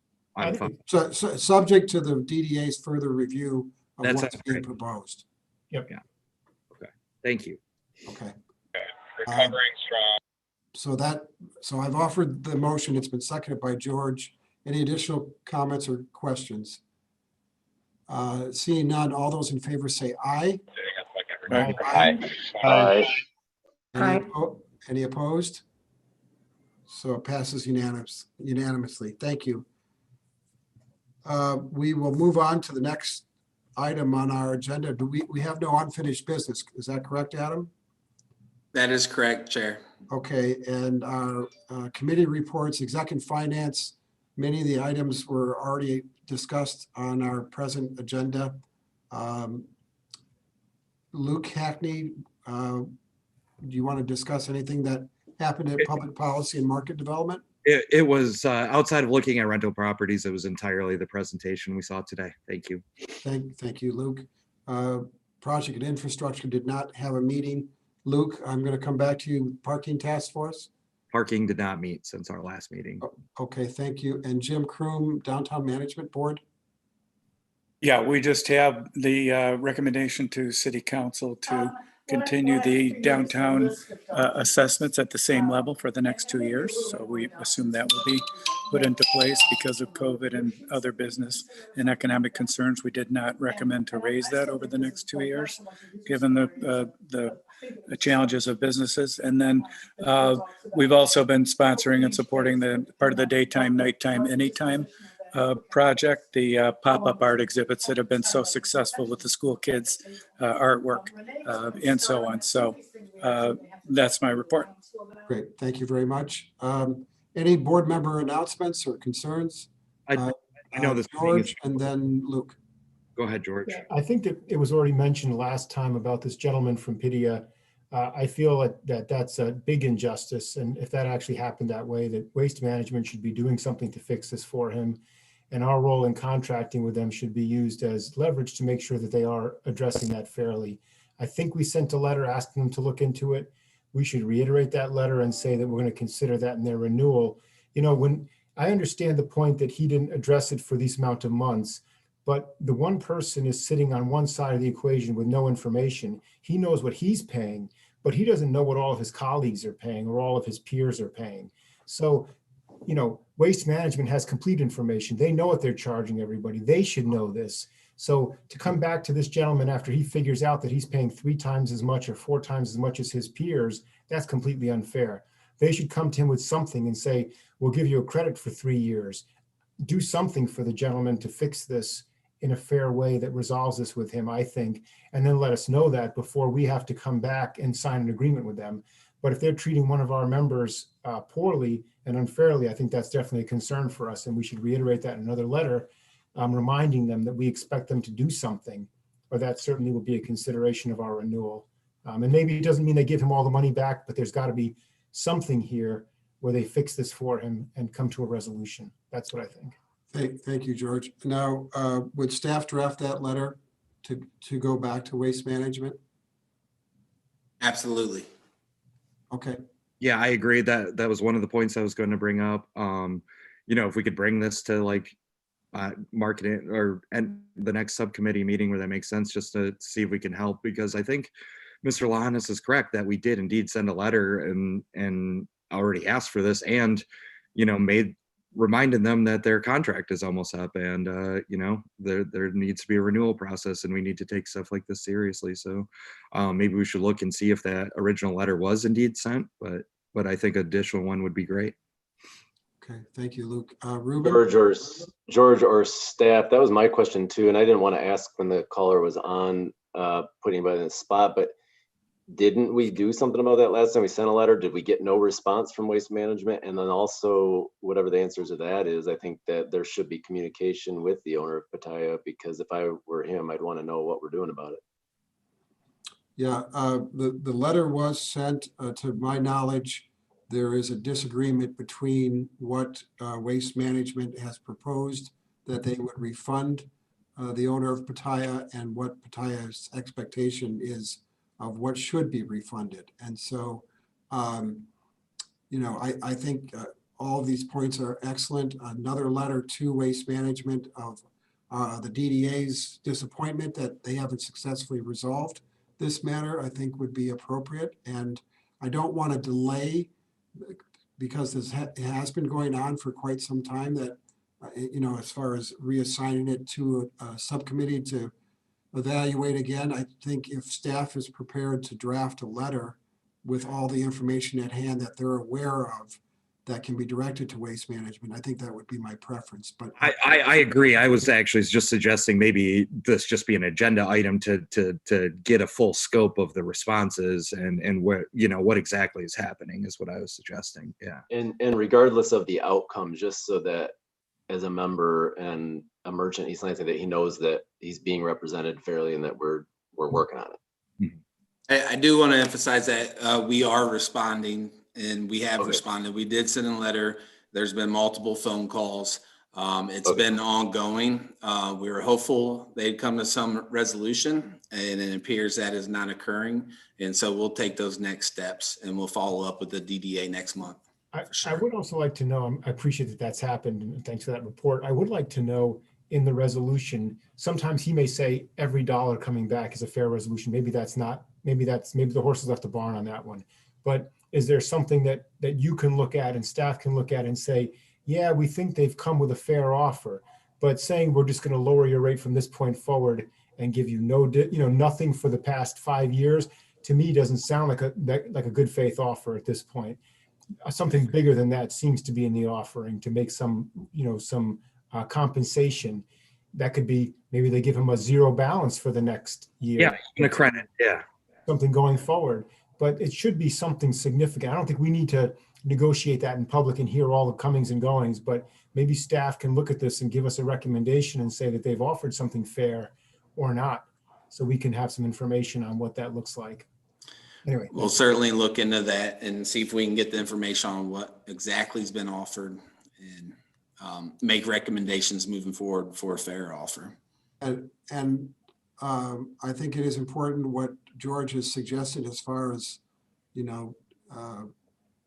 So subject to the DDA's further review of what's being proposed. Yep. Yeah. Okay. Thank you. Okay. Recovering strong. So I've offered the motion. It's been seconded by George. Any additional comments or questions? Seeing none, all those in favor say aye. Aye. Aye. Any opposed? So it passes unanimously. Thank you. We will move on to the next item on our agenda. We have no unfinished business. Is that correct, Adam? That is correct, Chair. Okay, and our committee reports, executive finance, many of the items were already discussed on our present agenda. Luke Hackney, do you want to discuss anything that happened at public policy and market development? It was outside of looking at rental properties. It was entirely the presentation we saw today. Thank you. Thank you, Luke. Project and infrastructure did not have a meeting. Luke, I'm going to come back to you. Parking task force? Parking did not meet since our last meeting. Okay, thank you. And Jim Kroom, Downtown Management Board? Yeah, we just have the recommendation to City Council to continue the downtown assessments at the same level for the next 2 years. So we assume that will be put into place because of COVID and other business and economic concerns. We did not recommend to raise that over the next 2 years, given the challenges of businesses. And then we've also been sponsoring and supporting the part of the daytime, nighttime, anytime project, the pop-up art exhibits that have been so successful with the school kids artwork and so on. So that's my report. Great, thank you very much. Any board member announcements or concerns? I know this George and then Luke. Go ahead, George. I think that it was already mentioned last time about this gentleman from Pidia. I feel that that's a big injustice. And if that actually happened that way, that Waste Management should be doing something to fix this for him. And our role in contracting with them should be used as leverage to make sure that they are addressing that fairly. I think we sent a letter asking them to look into it. We should reiterate that letter and say that we're going to consider that in their renewal. You know, when I understand the point that he didn't address it for this amount of months, but the one person is sitting on one side of the equation with no information. He knows what he's paying, but he doesn't know what all of his colleagues are paying or all of his peers are paying. So, you know, Waste Management has complete information. They know what they're charging everybody. They should know this. So to come back to this gentleman after he figures out that he's paying 3 times as much or 4 times as much as his peers, that's completely unfair. They should come to him with something and say, we'll give you a credit for 3 years. Do something for the gentleman to fix this in a fair way that resolves this with him, I think, and then let us know that before we have to come back and sign an agreement with them. But if they're treating one of our members poorly and unfairly, I think that's definitely a concern for us. And we should reiterate that in another letter, reminding them that we expect them to do something, or that certainly will be a consideration of our renewal. And maybe it doesn't mean they give him all the money back, but there's got to be something here where they fix this for him and come to a resolution. That's what I think. Thank you, George. Now, would staff draft that letter to go back to Waste Management? Absolutely. Okay. Yeah, I agree. That was one of the points I was going to bring up. If we could bring this to like marketing or and the next subcommittee meeting where that makes sense, just to see if we can help, because I think Mr. Lahanis is correct that we did indeed send a letter and already asked for this, and reminded them that their contract is almost up, and there needs to be a renewal process, and we need to take stuff like this seriously. So maybe we should look and see if that original letter was indeed sent, but I think additional one would be great. Okay, thank you, Luke. Ruben? George or staff, that was my question too, and I didn't want to ask when the caller was on, putting anybody in the spot, but didn't we do something about that last time we sent a letter? Did we get no response from Waste Management? And then also, whatever the answer to that is, I think that there should be communication with the owner of Pattaya, because if I were him, I'd want to know what we're doing about it. Yeah, the letter was sent. To my knowledge, there is a disagreement between what Waste Management has proposed, that they would refund the owner of Pattaya, and what Pattaya's expectation is of what should be refunded. And so, I think all of these points are excellent. Another letter to Waste Management of the DDA's disappointment that they haven't successfully resolved this matter, I think would be appropriate. And I don't want to delay, because it has been going on for quite some time, that, as far as reassigning it to a subcommittee to evaluate again. I think if staff is prepared to draft a letter with all the information at hand that they're aware of that can be directed to Waste Management, I think that would be my preference. But I agree. I was actually just suggesting maybe this just be an agenda item to get a full scope of the responses and where, what exactly is happening is what I was suggesting. Yeah. And regardless of the outcome, just so that as a member and a merchant East Lansing, that he knows that he's being represented fairly and that we're working on it. I do want to emphasize that we are responding, and we have responded. We did send a letter. There's been multiple phone calls. It's been ongoing. We were hopeful they'd come to some resolution, and it appears that is not occurring. And so we'll take those next steps, and we'll follow up with the DDA next month. I would also like to know, I appreciate that that's happened, and thanks for that report. I would like to know in the resolution, sometimes he may say every dollar coming back is a fair resolution. Maybe that's not, maybe the horse has left the barn on that one. But is there something that you can look at and staff can look at and say, yeah, we think they've come with a fair offer, but saying we're just going to lower your rate from this point forward and give you nothing for the past 5 years, to me doesn't sound like a good faith offer at this point. Something bigger than that seems to be in the offering to make some compensation. That could be, maybe they give him a zero balance for the next year. Yeah, and a credit. Yeah. Something going forward, but it should be something significant. I don't think we need to negotiate that in public and hear all the comings and goings, but maybe staff can look at this and give us a recommendation and say that they've offered something fair or not, so we can have some information on what that looks like. Anyway, we'll certainly look into that and see if we can get the information on what exactly has been offered, and make recommendations moving forward for a fair offer. And I think it is important what George has suggested as far as,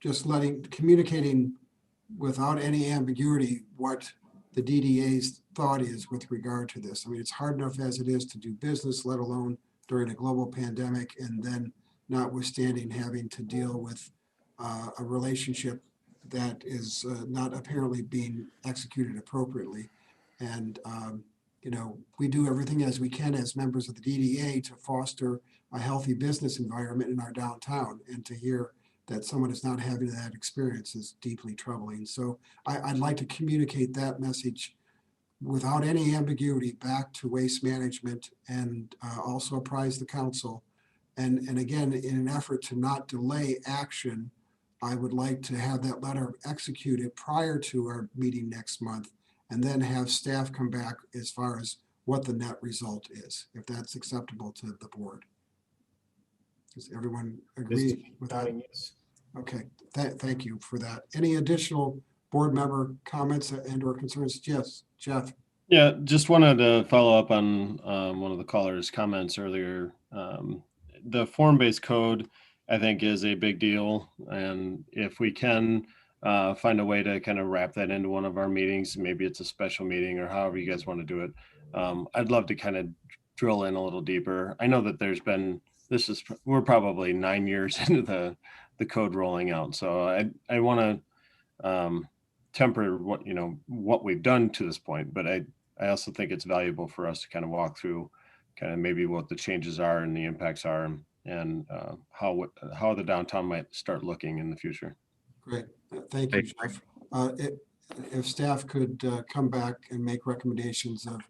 just communicating without any ambiguity what the DDA's thought is with regard to this. I mean, it's hard enough as it is to do business, let alone during a global pandemic, and then notwithstanding having to deal with a relationship that is not apparently being executed appropriately. And we do everything as we can as members of the DDA to foster a healthy business environment in our downtown, and to hear that someone is not having that experience is deeply troubling. So I'd like to communicate that message without any ambiguity back to Waste Management, and also apprise the council. And again, in an effort to not delay action, I would like to have that letter executed prior to our meeting next month, and then have staff come back as far as what the net result is, if that's acceptable to the board. Does everyone agree with that? Yes. Okay, thank you for that. Any additional board member comments and or concerns? Yes, Jeff. Yeah, just wanted to follow up on one of the callers' comments earlier. The form-based code, I think, is a big deal. And if we can find a way to kind of wrap that into one of our meetings, maybe it's a special meeting or however you guys want to do it, I'd love to kind of drill in a little deeper. I know that we're probably 9 years into the code rolling out. So I want to temper what we've done to this point, but I also think it's valuable for us to kind of walk through kind of maybe what the changes are and the impacts are, and how the downtown might start looking in the future. Great, thank you, Jeff. If staff could come back and make recommendations of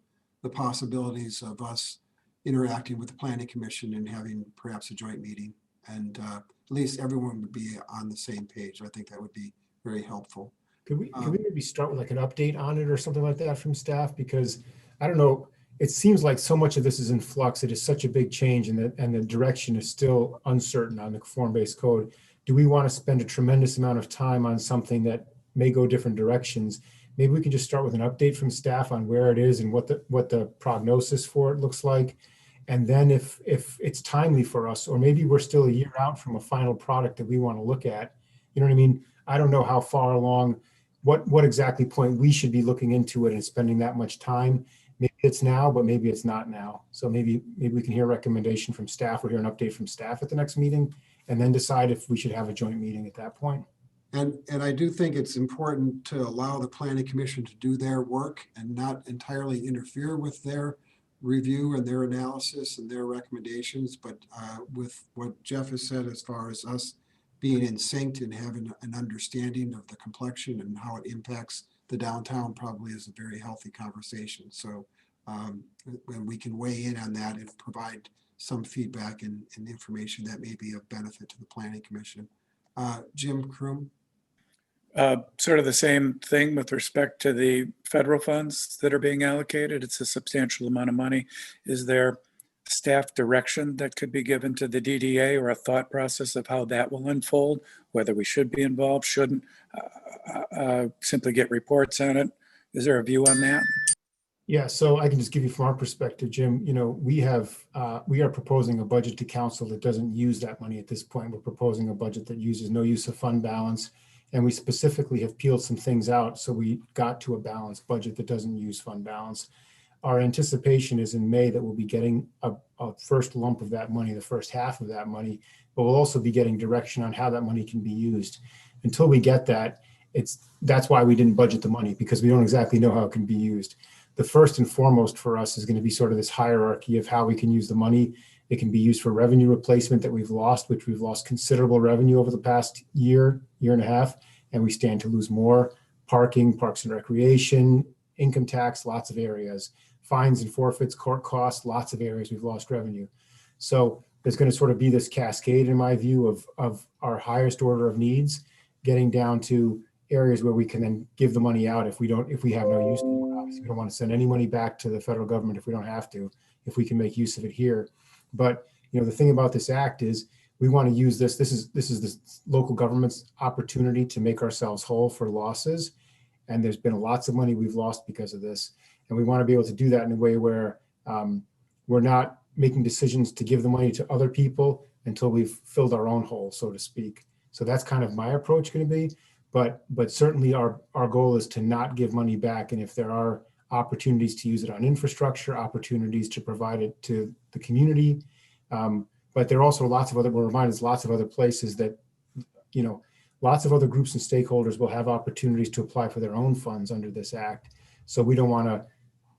the possibilities of us interacting with the Planning Commission and having perhaps a joint meeting, and at least everyone would be on the same page. I think that would be very helpful. Could we maybe start with like an update on it or something like that from staff? Because I don't know, it seems like so much of this is in flux. It is such a big change, and the direction is still uncertain on the form-based code. Do we want to spend a tremendous amount of time on something that may go different directions? Maybe we can just start with an update from staff on where it is and what the prognosis for it looks like. And then if it's timely for us, or maybe we're still a year out from a final product that we want to look at, you know what I mean? I don't know how far along, what exactly point we should be looking into it and spending that much time. Maybe it's now, but maybe it's not now. So maybe we can hear a recommendation from staff or hear an update from staff at the next meeting, and then decide if we should have a joint meeting at that point. And I do think it's important to allow the Planning Commission to do their work and not entirely interfere with their review and their analysis and their recommendations. But with what Jeff has said, as far as us being in sync and having an understanding of the complexion and how it impacts the downtown, probably is a very healthy conversation. So when we can weigh in on that and provide some feedback and information that may be of benefit to the Planning Commission. Jim Kroom. Sort of the same thing with respect to the federal funds that are being allocated. It's a substantial amount of money. Is there staff direction that could be given to the DDA, or a thought process of how that will unfold, whether we should be involved, shouldn't, simply get reports on it? Is there a view on that? Yeah, so I can just give you from our perspective, Jim, we are proposing a budget to council that doesn't use that money at this point. We're proposing a budget that uses no use of fund balance. And we specifically have peeled some things out, so we got to a balanced budget that doesn't use fund balance. Our anticipation is in May that we'll be getting a first lump of that money, the first half of that money, but we'll also be getting direction on how that money can be used. Until we get that, that's why we didn't budget the money, because we don't exactly know how it can be used. The first and foremost for us is going to be sort of this hierarchy of how we can use the money. It can be used for revenue replacement that we've lost, which we've lost considerable revenue over the past year and a half, and we stand to lose more. Parking, parks and recreation, income tax, lots of areas. Fines and forfeits, court costs, lots of areas we've lost revenue. So there's going to sort of be this cascade, in my view, of our highest order of needs, getting down to areas where we can then give the money out if we have no use for it. Obviously, we don't want to send any money back to the federal government if we don't have to, if we can make use of it here. But the thing about this act is we want to use this. This is the local government's opportunity to make ourselves whole for losses. And there's been lots of money we've lost because of this. And we want to be able to do that in a way where we're not making decisions to give the money to other people until we've filled our own hole, so to speak. So that's kind of my approach going to be. But certainly our goal is to not give money back. And if there are opportunities to use it on infrastructure, opportunities to provide it to the community, but there are also lots of other places that, lots of other groups and stakeholders will have opportunities to apply for their own funds under this act. So we don't want to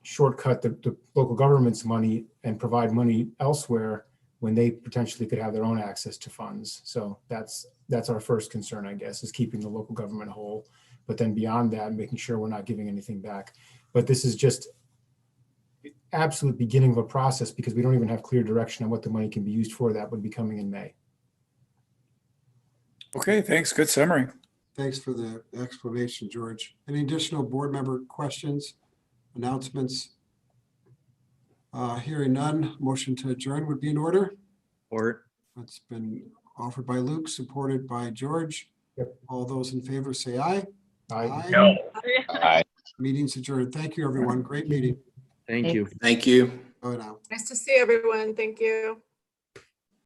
shortcut the local government's money and provide money elsewhere when they potentially could have their own access to funds. So that's our first concern, I guess, is keeping the local government whole. But then beyond that, making sure we're not giving anything back. But this is just absolute beginning of a process because we don't even have clear direction on what the money can be used for. That would be coming in May. Okay, thanks. Good summary. Thanks for the explanation, George. Any additional board member questions, announcements? Hearing none, motion to adjourn would be in order. Or It's been offered by Luke, supported by George. Yep. All those in favor say aye. Aye. Aye. Meeting's adjourned. Thank you, everyone. Great meeting. thank you. Thank you. Bye now. Nice to see everyone. Thank you.